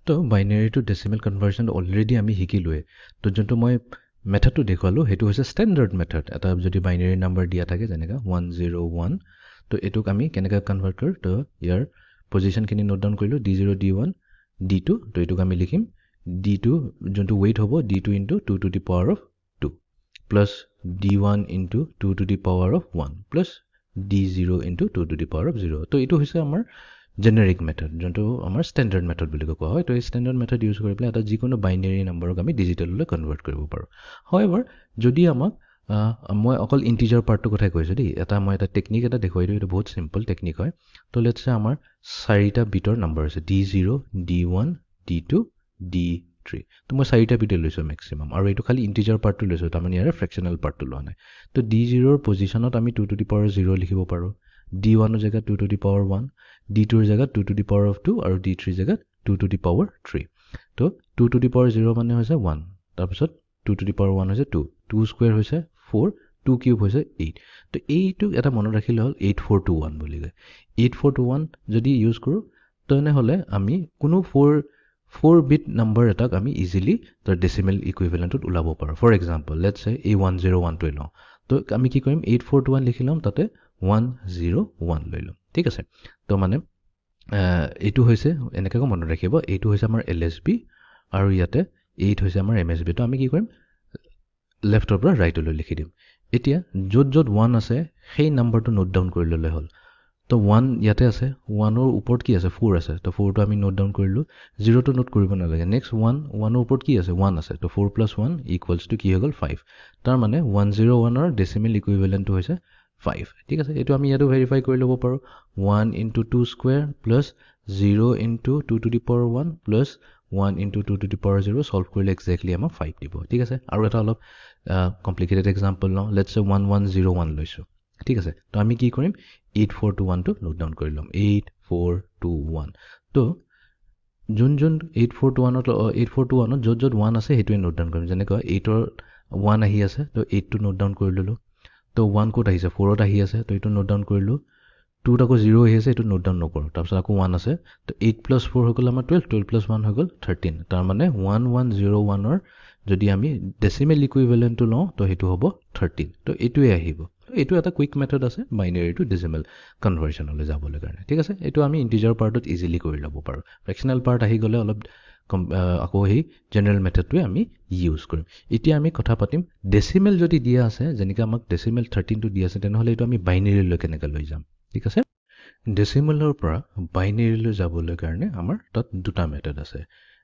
তো binary to decimal conversion already আমি শিকিলোৱে তো যোনটো মই মেথডটো দেখুৱালোঁ সেইটো হৈছে ষ্টেণ্ডাৰ্ড মেথড এটা যদি বাইনেৰী নাম্বাৰ দিয়া থাকে যেনেকৈ 101 তো এইটোক আমি কেনেকৈ কনভাৰ্ট কৰোঁ তো ইয়াৰ পজিশ্যনখিনি নোট ডাউন কৰিলোঁ D0 D1 D2 তো এইটোক আমি লিখিম D2 যোনটো ৱেইট হ'ব D2 into 2 to the power of 2 plus D1 into 2 to the power of 1 plus D0 into 2 to the power of 0 তো এইটো হৈছে আমাৰ জেনেৰিক মেথড যোনটো আমাৰ ষ্টেণ্ডাৰ্ড মেথড বুলি কোৱা হয় তো এই ষ্টেণ্ডাৰ্ড মেথড ইউজ কৰি পেলাই এটা যিকোনো বাইনেৰী নাম্বাৰক আমি ডিজিটেললৈ কনভাৰ্ট কৰিব পাৰোঁ হাউএভাৰ যদি আমাক মই অকল ইণ্টিজাৰ পাৰ্টটোৰ কথাই কৈছোঁ দেই মই এটা টেকনিক এটা দেখুৱাই দিওঁ এইটো বহুত চিম্পল টেকনিক হয় তো লেটছ চে আমাৰ 4টা বিটৰ নাম্বাৰ আছে D0 D1 D2 D3 3 তো মই 4টা বিট লৈছো ম্যাক্সিমাম আৰু এটো খালি ইন্টিজাৰ পাৰ্টটো লৈছো তাৰমানে ইয়াৰ ফ্ৰেকশনাল পাৰ্টটো লোৱা নাই তো d0 ৰ পজিশনত আমি 2 টু দি পাৱাৰ 0 লিখিব পাৰো d1 ৰ জায়গাত 2 টু দি পাৱাৰ 1 d2 ৰ জায়গাত 2 টু দি পাৱাৰ 2 আৰু d3 ৰ জায়গাত 2 টু দি পাৱাৰ 3 তো 2 টু দি পাৱাৰ 0 মানে হৈছে 1 তাৰ পিছত 2 টু দি পাৱাৰ 1 হৈছে 2 2 স্কয়াৰ হৈছে 4 2 কিউব হৈছে 8 তো এইটো এটা মনত ৰাখিলে হল 8421 বুলি কয় 8421 যদি ইউজ কৰো তেনেহলে আমি কোনো 4 bit number এটাক আমি ইজিলি তাৰ ডেসিমেল ইকুইভ্যালেন্টত উলাব পাৰো for example let's say A1012 ল তো আমি কি কৰিম 8421 লিখিলাম তাতে 101 লইলো ঠিক আছে তো মানে এটো হৈছে এনেকৈ মনত ৰাখিব এটো হৈছে আমাৰ LSB আৰু ইয়াতে 8 হৈছে আমাৰ MSB তো আমি কি কৰিম লেফটৰ পৰা ৰাইটলৈ লিখি দিম এতিয়া যত যত 1 আছে সেই নাম্বাৰটো নোট ডাউন কৰি ললে হল তো 1 ইয়াতে আছে 1 ৰ ওপৰত কি আছে 4 আছে তো 4 টো আমি নোট ডাউন কৰিলো 0 টো নোট কৰিব নালাগে নেক্সট 1 ৰ ওপৰত কি আছে 1 আছে তো 4 + 1 = কি হৈ গল 5 তাৰ মানে 101 ৰ ডেসিমেল ইকুইভ্যালেন্টটো হৈছে 5 ঠিক আছে এটো আমি ইয়াতো ভেৰিফাই কৰি লব পাৰো 1 * 2 square + 0 * 2 to the power 1 + 1 * 2 to the power 0 solve কৰিলে এক্স্যাক্টলি আমাৰ 5 দিব ঠিক আছে আৰু এটা অলপ কমপ্লিকেটেড এক্সাম্পল লওঁ লেটস সে 1101 লৈছো ঠিক আছে তো আমি কি কৰিম 8421 টো নোট ডাউন কৰি লম 8421 তো যোন 8421 যত যত 1 আছে হেতুৱে নোট ডাউন কৰিম যেনে ক 8 ৰ 1 আহি আছে তো 8 টো নোট ডাউন কৰি ললো তো 1 কোত আহিছে 4 ত আহি আছে তো এটো নোট ডাউন কৰিলো 2 ত আকৌ 0 আহি আছে এটো নোট ডাউন নকৰো তাৰপিছত আকৌ 1 আছে তো 8 + 4 হৈ গল আমাৰ 12 12 + 1 হৈ গল 13 তাৰ মানে 1101 ৰ যদি আমি ডেসিমেল ইকুইভ্যালেন্টটো লওঁ তো হেতু হ'ব 13 তো এটোৱে আহিব এটো এটা কুইক মেথড আছে বাইনাৰি টু ডেসিমেল কনভাৰ্সনলৈ যাবলৈ কাৰণে ঠিক আছে এটো আমি ইন্টিজাৰ পাৰ্টত ইজিলি কৰি ল'ব পাৰো ফ্ৰেকশনাল পাৰ্ট আহি গলে অলপ আকৌ হে জেনাৰেল মেথডটোৱে আমি ইউজ কৰিম এতিয়া আমি কথা পাতিম ডেসিমেল যদি দিয়া আছে যেনেকৈ আমাক ডেসিমেল 13 টো দিয়া আছে তেনেহলে এটো আমি বাইনাৰিলৈ কেনেকৈ লৈ যাম ঠিক আছে ডেসিমেলৰ পৰা বাইনাৰিলৈ যাবলৈ কাৰণে আমাৰ তাত দুটা মেথড আছে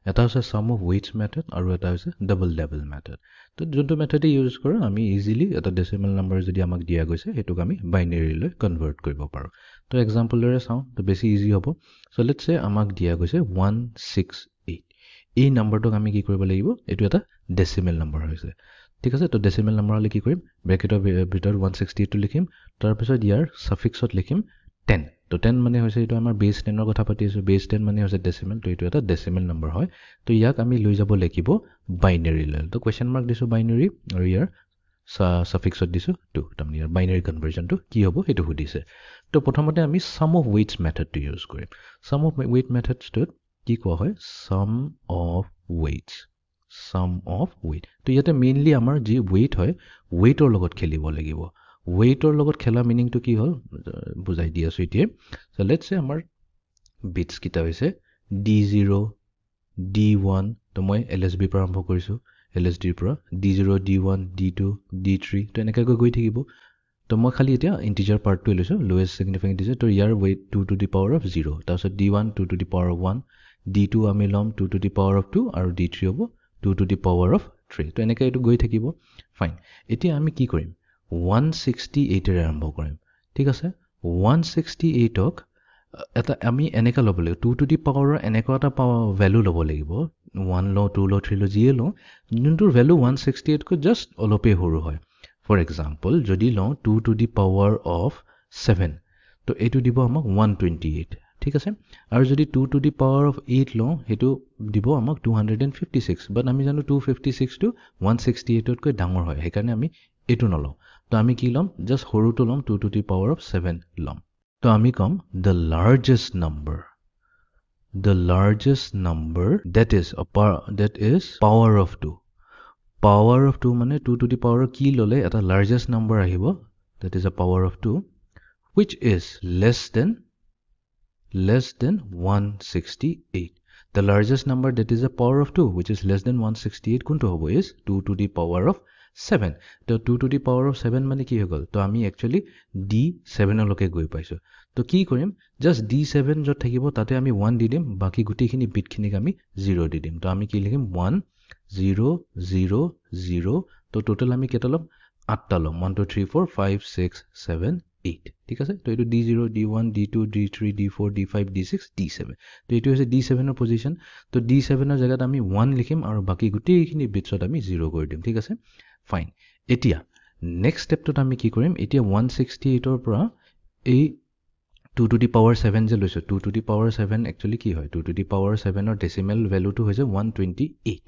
এটা আছে sum of weights মেথড আৰু এটা আছে ডাবল ডাবল মেথড তো যোনটো মেথডে ইউজ কৰো আমি ইজিলি এটা ডেসিমেল নাম্বাৰ যদি আমাক দিয়া গৈছে হেতুক আমি বাইনাৰিলৈ কনভাৰ্ট কৰিব পাৰো তো এক্সাম্পলৰে চাওঁ তো বেছি ইজি হ'ব সো লেটস সে আমাক দিয়া গৈছে 168 এই নাম্বাৰটোক আমি কি কৰিব লাগিব এটো এটা ডেসিমেল নাম্বাৰ হৈছে ঠিক আছে তো ডেসিমেল নাম্বাৰ হলে কি কৰিম ব্ৰেকেটৰ ভিতৰত 168 টো লিখিম তাৰ পিছত ইয়াৰ সাফিক্সত লিখিম 10 তো 10 মানে হৈছে এটো আমাৰ বেস 10 ৰ কথা পাতি আছো বেস 10 মানে হৈছে ডেসিমেল তো এটো এটা ডেসিমেল নাম্বাৰ হয় তো ইয়াক আমি লৈ যাব লাগিব বাইনাৰিলৈ তো কোৱেশ্চন মাৰ্ক দিছো বাইনাৰি আৰু ইয়াৰ সাফিক্সত দিছো 2 তাৰমানে ইয়াৰ বাইনাৰি কনভাৰ্সনটো কি হ'ব হেতু সুধিছে তো প্ৰথমতে আমি sum of weights মেথডটো ইউজ কৰিম sum of weight মেথডটোত কি কোৱা হয় sum of weight তো ইয়াতে মেইনলি আমাৰ যি weight হয় weightor লগত খেলিব লাগিব weightor লগত খেলা মিনিংটো কি হল বুজাই দি আছো এতিয়া সো লেটস সে আমাৰ বিটস কিটা হৈছে d0 d1 তো মই LSB পৰা আৰম্ভ কৰিছো LSD পৰা d0 d1 d2 d3 তো এনেকৈ গৈ থাকিব তো মই খালি এতিয়া ইন্টিজাৰ পাৰ্টটো লৈছো লোৱেষ্ট সিগনিফিকেন্ট দিছে তো ইয়াৰ weight 2 to the power of 0 তাৰপিছত d1 2 to the power of 1 d2 আমি লম 2 টু দি পাৱাৰ অফ 2 আৰু d3 হ'ব 2 টু দি পাৱাৰ অফ 3 তো এনেকৈ এটো গৈ থাকিব ফাইন এতিয়া আমি কি কৰিম 168 এৰ আৰম্ভ কৰিম ঠিক আছে 168ক এটা আমি এনেকা ল'ব লাগিব 2 টু দি পাৱাৰৰ এনেকা এটা ভ্যালু ল'ব লাগিব 1 ল 2 ল 3 ল যিয়ে ল যোনটোৰ ভ্যালু 168 কো জাস্ট অলপে সৰু হয় ফৰ এক্সাম্পল যদি ল 2 টু দি পাৱাৰ অফ 7 তো এটো দিব আমাক 128 ঠিক আছে আৰু যদি 2 টু দি পাৱাৰ অফ 8 ল হেতু দিব আমাক 256 বাট আমি জানো 256 টু 168 তকৈ ডাঙৰ হয় হেকাৰণে আমি এটো নলও তো আমি কি লম জাস্ট সৰুটো লম 2 টু দি পাৱাৰ অফ 7 লম তো আমি কম the largest number that is power of 2 মানে 2 to the power কি ললে এটা largest number আহিব that is a power of 2 which is less than 168 the largest number that is a power of 2 which is less than 168 কোনটো হ'ব is 2 to the power of 7 তো 2 to the power of 7 মানে কি হল তো আমি actually d7 লকে গৈ পাইছো তো কি কৰিম জাস্ট d7 যত থাকিব তাতে আমি 1 দি দিম বাকি গুটিখিনি বিটখিনিক আমি 0 দি দিম তো আমি কি লিখিম 1 0 0 0 তো টোটাল আমি কেটা লম 8টা লম 1 2 3 4 5 6 7 8 ঠিক আছে তো এটো D0 D1 D2 D3 D4 D5 D6 D7 তো এটো হৈছে D7 ৰ পজিশন তো D7 ৰ জায়গাত আমি 1 লিখিম আৰু বাকি গুটেইখিনি বিটছত আমি 0 কৰি দিম ঠিক আছে ফাইন এতিয়া নেক্সট স্টেপটোত আমি কি কৰিম এতিয়া 168 ৰ পৰা এই 2 to the power 7 যে লৈছো 2 to the power 7 actually কি হয় 2 to the power 7 ৰ ডেসিমেল ভ্যালুটো হৈছে 128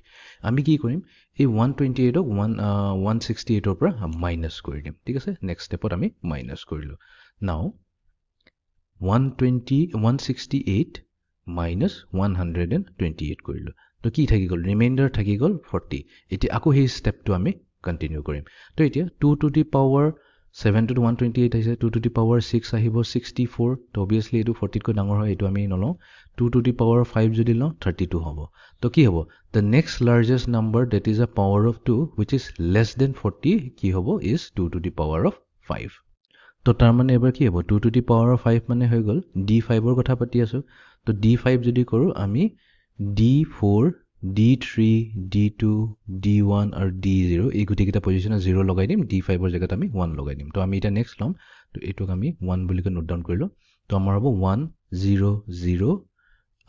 আমি কি কৰিম এই 128 ক 168 ৰ পৰা মাইনাস কৰি দিম ঠিক আছে নেক্সট স্টেপত আমি মাইনাস কৰিলো নাও 168 minus 128 কৰিলো তো কি থাকি গল ৰিমাইন্ডাৰ থাকি গল 40 এতিয়া আকৌ এই স্টেপটো আমি কন্টিনিউ কৰিম তো এতিয়া 2 to the power 7 to 128 আহিছে 2 to the power 6 আহিব 64 তো obviously এটো 40 কৈ ডাঙৰ হয় এটো আমি নলও 2 to the power 5 যদি লও 32 হ'ব তো কি হ'ব the next largest number that is a power of 2 which is less than 40 কি হ'ব is 2 to the power of 5 তো তাৰ মানে এবাৰ কি হ'ব 2 to the power of 5 মানে হৈ গল d5 ৰ কথা পাতি আছো তো d5 যদি কৰো আমি d4 d3 d2 d1 আৰু d0 এই গুটিকেইটা পজিশনত 0 লগাই দিম d5 ৰ জায়গাত আমি 1 লগাই দিম তো আমি এটা নেক্সট লম তো এটোক আমি 1 বুলি কৈ নোট ডাউন কৰিলো তো আমাৰ হ'ব 1 0 0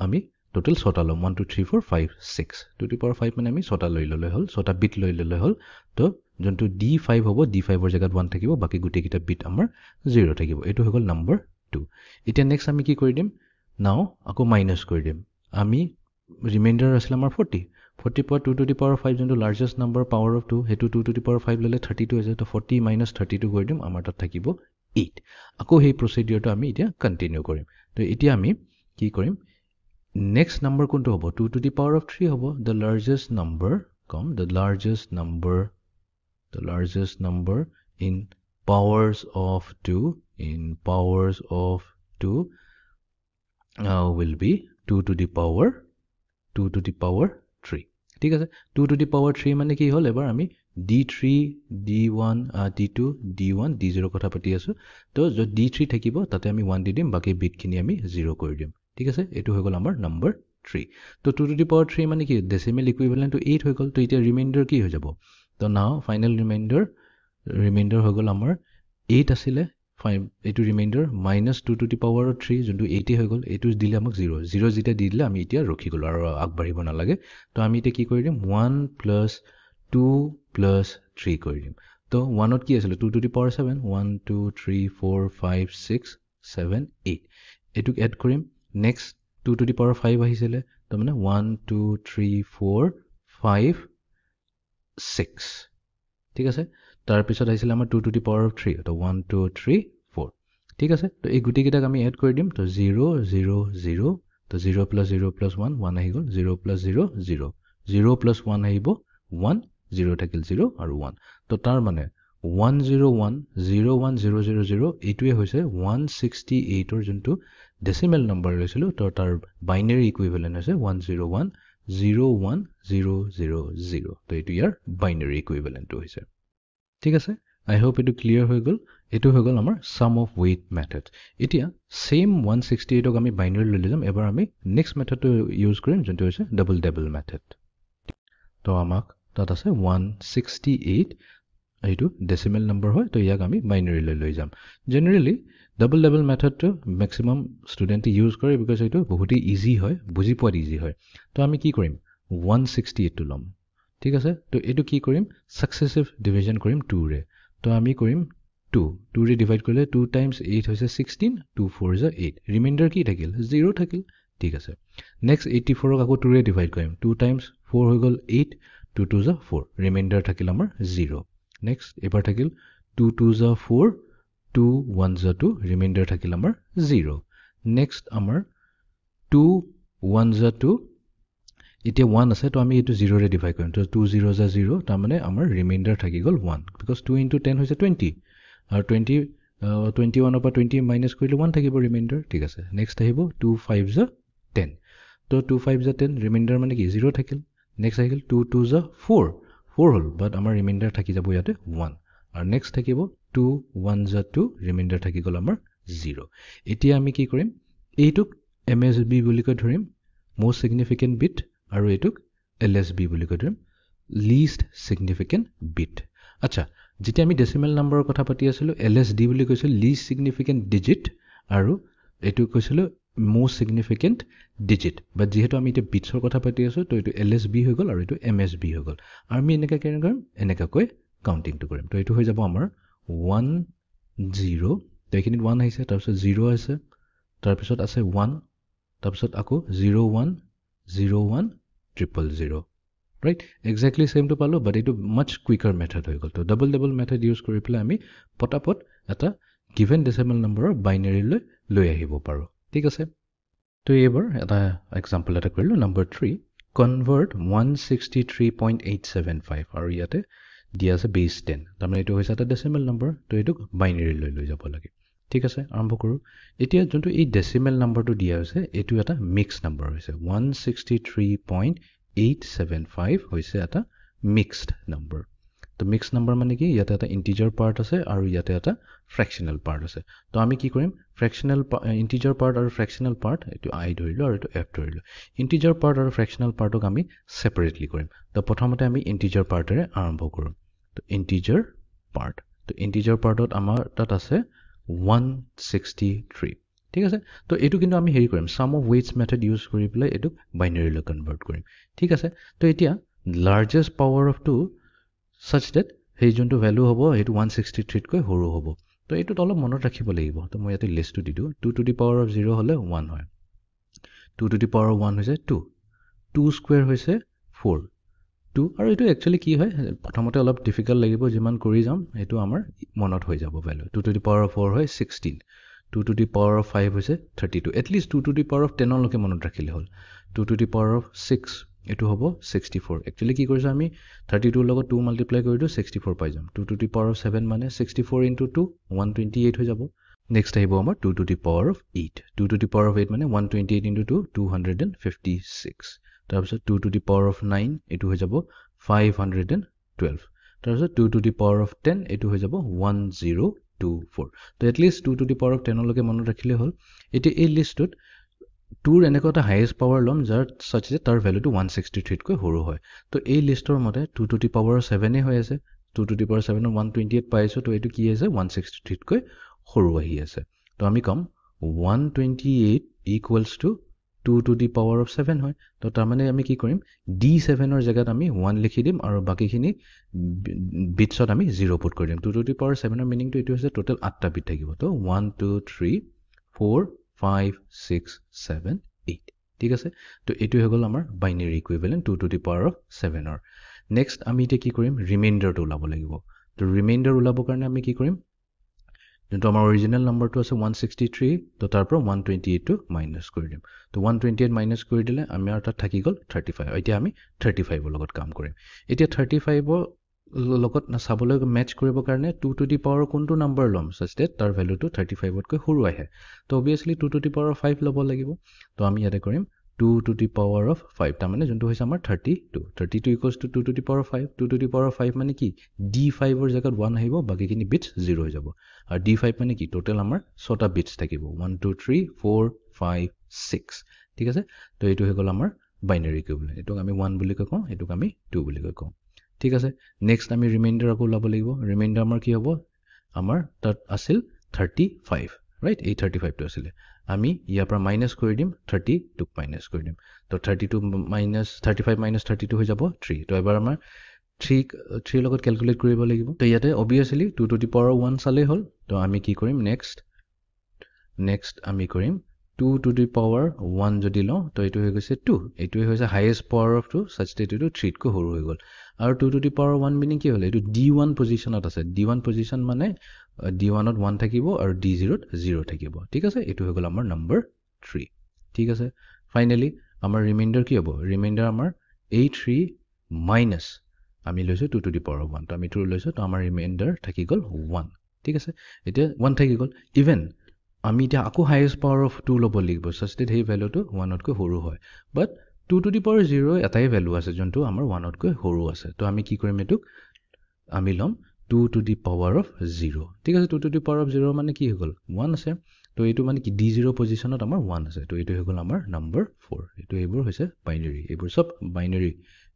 আমি টোটাল 6টা লম 1 2 3 4 5 6 টু দি পাৱাৰ 5 মানে আমি 6টা লৈ ললে হল 6টা বিট লৈ ললে হল তো জন্তু d5 হ'ব d5 ৰ জায়গাত 1 থাকিব বাকি গুটিকেইটা বিট আমাৰ 0 থাকিব এটো হৈ গল নম্বৰ 2 এতিয়া নেক্সট আমি কি কৰি দিম নাও আকৌ মাইনাস কৰি দিম আমি ৰিমাইন্ডাৰ আছিল আমাৰ 40 40 পৰা 2 to the power 5 জন্তু লাৰ্জেষ্ট নম্বৰ পাৱাৰ অফ 2 হেতু 2 to the power 5 ললে 32 আছে তো 40 minus 32 কৰি দিম আমাৰ তাত থাকিব 8 আকৌ সেই প্ৰসিডিউৰটো আমি এতিয়া কন্টিনিউ কৰিম তো এতিয়া আমি কি কৰিম নেক্সট নম্বৰ কোনটো হ'ব 2 to the power of 3 হ'ব the largest number in powers of 2 will be 2 to the power 3 ঠিক আছে 2 to the power 3 মানে কি হল এবাৰ আমি d3 d1 d2 d1 d0 কথা পাতি আছো তো যদি d3 থাকিব তাতে আমি 1 দি দিম বাকি বিটখিনি আমি 0 কৰি দিম ঠিক আছে এটো হৈ গল আমাৰ নম্বৰ 3 তো 2 to the power 3 মানে কি ডেসিমেল ইকুইভ্যালেন্ট টু 8 হৈ গল তো এতিয়া ৰিমাইন্ডাৰ কি হৈ যাব তো নাও ফাইনাল ৰিমাইন্ডাৰ হৈ গল আমাৰ 8 আছিল 5 এটো reminder minus 2 to the power 3 জন্তু 80 হৈ গল এটো দিলে আমাক 0 যেটা দি দিলে আমি এতিয়া ৰখি গলো আৰু আগবাঢ়িব না লাগে তো আমি এতিয়া কি কৰি দিম 1 plus 2 plus 3 কৰি দিম তো 1 ত কি আছিল 2 to the power 7 1 2 3 4 5 6 7 8 এটুক এড কৰিম নেক্সট 2 to the power 5 আহিছিল তো মানে 1 2 3 4 5 6 ঠিক আছে তাৰ পিছত আহিছিল আমাৰ 2 to the power of 3 তো 1 2 3 4 ঠিক আছে তো এই গুটি কিটাক আমি এড কৰি দিম তো 0 0 0 তো 0 plus 0 plus 1 1 আহি গল 0 plus 0 0 0 plus 1 আহিব 1 0 থাকিল 0 আৰু 1 তো তাৰ মানে 101 01000 এইটোৱে হৈছে 168 ৰ জন্তু ডেসিমেল নম্বৰ লৈছিল তো তাৰ বাইনাৰী ইকুইভ্যালেন্ট হৈছে 101 01000 তো এইটো ইয়াৰ বাইনাৰী ইকুইভ্যালেন্ট হৈছে ঠিক আছে আই হোপ এটো ক্লিয়াৰ হৈ গল এটো হৈ গল আমাৰ সাম অফ ওয়েট মেথড এতিয়া সেম 168 ক আমি বাইনাৰী লৈ লম এবাৰ আমি নেক্সট মেথডটো ইউজ কৰিম যেটো হৈছে ডাবল মেথড তো আমাক তাত আছে 168 এইটো ডেসিমেল নম্বৰ হয় তো ইয়াক আমি বাইনাৰী লৈ যাম জেনাৰেলি ডাবল মেথডটো ম্যাক্সিমাম ষ্টুডেন্টে ইউজ কৰে বিকজ এইটো বহুত ইজি হয় বুজি পোৱা ইজি হয় তো আমি কি কৰিম 168 টো লম ঠিক আছে তো এটো কি কৰিম সাকসেসিভ ডিভিজন কৰিম 2 ৰে তো আমি কৰিম 2 ৰে ডিভাইড কৰিলে 2 times 8 হৈছে 16 2 4 is 8 ৰিমাইন্ডাৰ কি থাকিল 0 থাকিল ঠিক আছে নেক্সট 84 ক আকৌ 2 ৰে ডিভাইড কৰিম 2 times 4 হৈ গল 8 2 2 is 4 ৰিমাইন্ডাৰ থাকিল আমাৰ 0 নেক্সট এবাৰ থাকিল 2 2 is 4 2 1 is 2 ৰিমাইন্ডাৰ থাকিল আমাৰ 0 নেক্সট আমাৰ 2 1 is 2 এতিয়া 1 আছে তো আমি এটো 0 ৰে ডিভাইড কৰিম তো 2 0 is 0 তাৰ মানে আমাৰ ৰিমাইন্ডাৰ থাকি গল 1 because 2 into 10 হৈছে 20 আৰু 20 21 ৰ পৰা 20 মাইনাস কৰিলে 1 থাকিব ৰিমাইন্ডাৰ ঠিক আছে নেক্সট আহিব 2 5 is 10 তো 2 5 is 10 ৰিমাইন্ডাৰ মানে কি 0 থাকিল নেক্সট আহিল 2 2 is 4 হল বাট আমাৰ ৰিমাইন্ডাৰ থাকি যাব ইয়াতে 1 আৰু নেক্সট থাকিব 2 1 is 2 ৰিমাইন্ডাৰ থাকি গল আমাৰ 0 এতিয়া আমি কি কৰিম এইটোক MSB বুলি কৈ ধৰিম most significant bit আৰু এটুক LSB বুলি কৈ ধৰিম least significant bit আচ্ছা যেতিয়া আমি ডেচিমেল নাম্বাৰৰ কথা পাতি আছিলোঁ LSD বুলি কৈছিলোঁ লিষ্ট ছিগনিফিকেণ্ট ডিজিট আৰু এইটো কৈছিলোঁ most significant digit but যিহেতু আমি এতিয়া বিটছৰ কথা পাতি আছোঁ তো এইটো LSB হৈ গ'ল আৰু এইটো MSB হৈ গ'ল আৰু আমি এনেকৈ কেনে কৰিম এনেকৈ কাউণ্টিংটো কৰিম তো এইটো হৈ যাব আমাৰ 1 0 তো এইখিনিত 1 আহিছে তাৰপিছত 0 আছে তাৰপিছত আছে 1 তাৰপিছত আকৌ 0 1 0 1 000 right exactly same to পালো but এইটো much quicker method হৈ গ'ল তো double method use কৰি পেলাই আমি পটাপট এটা given decimal number binary লৈ আহিব পাৰো ঠিক আছে তো এবাৰ এটা এক্সাম্পল এটা কৰিলো নম্বৰ 3 convert 163.875 আৰু ইয়াতে দিয়া আছে বেস 10 তাৰমানে এইটো হৈছে এটা ডেসিমেল নম্বৰ তো এইটো বাইনাৰী লৈ যাব লাগে ঠিক আছে আৰম্ভ কৰো এতিয়া যোনটো এই ডেসিমেল নম্বৰটো দিয়া হৈছে এইটো এটা মিক্স নম্বৰ হৈছে 163.875 হৈছে এটা মিক্সড নম্বৰ তো মিক্সড নম্বৰ মানে কি ইয়াতে এটা ইন্টিজাৰ পাৰ্ট আছে আৰু ইয়াতে এটা ফ্ৰেকশনাল পাৰ্ট আছে তো আমি কি কৰিম ফ্ৰেকশনাল ইন্টিজাৰ পাৰ্ট আৰু ফ্ৰেকশনাল পাৰ্ট এইটো i ধৰিলো আৰু এইটো f ধৰিলো ইন্টিজাৰ পাৰ্ট আৰু ফ্ৰেকশনাল পাৰ্টক আমি সেপাৰেটলি কৰিম তো প্ৰথমতে আমি ইন্টিজাৰ পাৰ্টেৰে আৰম্ভ কৰিম তো ইন্টিজাৰ পাৰ্টত আমাৰ তাত আছে 163 ঠিক আছে তো এইটো কিন্তু আমি হেৰি কৰিম সাম অফ ওয়েটস মেথড ইউজ কৰি পেলাই এইটো বাইনাৰীলৈ কনভাৰ্ট কৰিম ঠিক আছে তো এতিয়া largest power of 2 such that সেই যোনটো ভ্যালু হ'ব সেইটো 163 তকৈ সৰু হ'ব তো এইটো অলপ মনত ৰাখিব লাগিব তো মই ইয়াতে লিষ্টটো দি দিওঁ 2 to the power of 0 হলে 1 হয় 2 to the power of 1 হৈছে 2 2 স্কয়াৰ হৈছে 4 2 আৰু এইটো একচুয়ালি কি হয় প্ৰথমতে অলপ ডিফিকাল্ট লাগিব যিমান কৰি যাম এইটো আমাৰ মনত হৈ যাব value 2 to the power of 4 হয় 16 2 to the power of 5 হৈছে 32 at least 2 to the power of 10 লকে মনত ৰাখিলে হ'ল 2 to the power of 6 এটো হ'ব 64 একচুয়ালি কি কৰিছো আমি 32 লগত 2 মাল্টিপ্লাই কৰি দিও 64 পাই যাম 2 to the power of 7 মানে 64 into 2 128 হৈ যাব নেক্সট আহিব আমাৰ 2 to the power of 8 2 to the power of 8 মানে 128 into 2 256 তাৰপিছত 2 to the power of 9 এটো হৈ যাব 512 তাৰপিছত 2 to the power of 10 এটো হৈ যাব 1024 তো at least 2 to the power of 10 লকে মনত ৰাখিলে হ'ল এটি এই লিষ্টত 2 এনেকুৱা এটা হাইয়েষ্ট পাৱাৰ লম যাৰ such যে তাৰ ভ্যালুটো 163 কৈ সৰু হয় তো এই লিষ্টৰ মতে 2 to the power of 7 এ হৈ আছে 2 to the power 7 128 পাইছো তো এটো কি আছে 163 কৈ সৰু আহি আছে তো আমি কম 128 equals to 2 to the power of 7 হয় তো তাৰ মানে আমি কি কৰিম d7 ৰ জায়গাত আমি 1 লিখি দিম আৰু বাকিখিনি বিটছত আমি 0 পুট কৰি দিম 2 to the power 7 ৰ মিনিংটো এটো হৈছে টোটাল 8টা বিট থাকিব তো 1 2 3 4 5 6 7 8 ঠিক আছে তো এটো হৈ গল আমাৰ binary equivalent 2 to the power of 7 ৰ নেক্সট আমি এটা কি কৰিম ৰিমাইন্ডাৰটো ওলাব লাগিব তো ৰিমাইন্ডাৰ ওলাবৰ কাৰণে আমি কি কৰিম যোনটো আমাৰ অৰিজিনাল নম্বৰটো আছে 163 তো তাৰ পৰা 128 টো মাইনাস কৰি দিম তো 128 মাইনাস কৰি দিলে আমাৰ তাত থাকি গল 35 এতিয়া আমি 35 ৰ লগত কাম কৰিম এতিয়া 35 ৰ লগত না চাবলৈ ম্যাচ কৰিবৰ কাৰণে 2 to the power কোনটো নম্বৰ লম such that তাৰ ভ্যালুটো 35 তকৈ সৰু আহে তো obviously 2 to the power 5 লব লাগিব তো আমি ইয়াতে কৰিম 2 to the power of 5 তাৰ মানে যোনটো হৈছে আমাৰ 32 equals to 2 to the power 5 2 to the power 5 মানে কি d5 ৰ জায়গাত 1 আহিব বাকিখিনি বিটস 0 হৈ যাব আৰু d5 মানে কি টোটাল আমাৰ 6টা বিটস থাকিব 1 2 3 4 5 6 ঠিক আছে তো এইটো হৈ গল আমাৰ বাইনাৰী ইকুইভ্যালেন্ট এটোক আমি 1 বুলি কওঁ এটোক আমি 2 বুলি কওঁ ঠিক আছে নেক্সট আমি ৰিমাইন্ডাৰ আকৌ লাব লাগিব ৰিমাইন্ডাৰ আমাৰ কি হ'ব আমাৰ তাত আছিল 35 ৰাইট এই 35 টো আছিল আমি ইয়াৰ পৰা মাইনাস কৰি দিম 30 টুক মাইনাস কৰি দিম তো 32 মাইনাস 35 মাইনাস 32 হৈ যাব 3 তো এবাৰ আমাৰ 3 লগত ক্যালকুলেট কৰিব লাগিব তো ইয়াতে obviously 2 to the power 1 চালে হ'ল তো আমি কি কৰিম নেক্সট আমি কৰিম 2 to the power 1 যদি লও তো এটো হৈ গৈছে 2 এটোই হৈছে highest power of 2 such that এটো 3 কৈ সৰু হৈ গল আৰু 2 to the power 1 মিনিং কি হ'ল এটো d1 পজিশনত আছে d1 পজিশন মানে d1 ত 1 থাকিব আৰু d0 ত 0 থাকিব ঠিক আছে এটো হৈ গল আমাৰ নম্বৰ 3 ঠিক আছে ফাইনালি আমাৰ ৰিমাইন্ডাৰ কি হ'ব ৰিমাইন্ডাৰ আমাৰ a3 মাইনাস আমি লৈছো 2 to the power 1 তো আমি 2 লৈছো তো আমাৰ ৰিমাইন্ডাৰ থাকি গল 1 ঠিক আছে এতিয়া 1 থাকি গল ইভেন আমি এটা আকো হাইয়েষ্ট পাৱাৰ অফ 2 লব লাগিব such that সেই ভ্যালুটো 1 তকৈ সৰু হয় বাট 2 to the power 0 এটাই ভ্যালু আছে যোনটো আমাৰ 1 তকৈ সৰু আছে তো আমি কি কৰিম এটোক আমি লম 2 to the power of 0 ঠিক আছে 2 to the power of 0 মানে কি হৈ গল 1 আছে তো এইটো মানে কি d0 পজিশনত আমাৰ 1 আছে তো এইটো হৈ গল আমাৰ নম্বৰ 4 এইটো এইবোৰ হৈছে বাইনাৰী এইবোৰ সব বাইনাৰী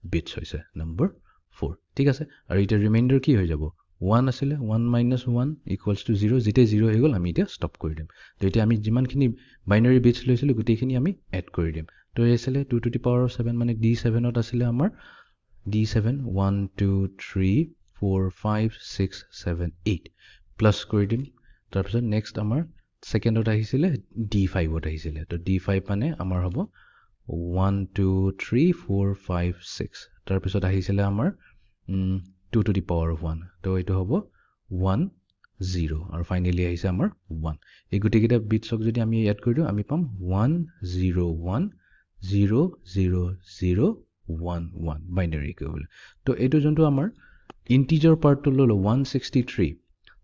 বিটস হৈছে নম্বৰ 4 ঠিক আছে আৰু এটা ৰিমাইন্ডাৰ কি হৈ যাব 1 আছিলে 1 minus 1 equals to 0 যেতে 0 হৈ গ'ল আমি এটা ষ্টপ কৰি দিম তো এটা আমি যিমানখিনি বাইনাৰি বিটছ লৈছিলো গোটেইখিনি আমি এড কৰি দিম তো এই আছিলে 2 to the power of 7 মানে d7 ত আছিলে আমাৰ d7 1 2 3 4 5 6 7 8 প্লাস কৰি দিম তাৰ পিছত নেক্সট আমাৰ সেকেন্ডত আহিছিলে d5 ত আহিছিলে তো d5 মানে আমাৰ হ'ব 1 2 3 4 5 6 তাৰ পিছত আহিছিলে আমাৰ 2 to the power of 1 তো এটো হ'ব 1 0 আৰু ফাইনালি আহিছে আমাৰ 1 এই গুটিকেইটা বিটছক যদি আমি এড কৰি দিও আমি পাম 1 0 1 0 0 0 1 1 বাইনাৰি ইকুৱেল তো এটো যোনটো আমাৰ ইন্টিজাৰ পাৰ্টটো ললো 163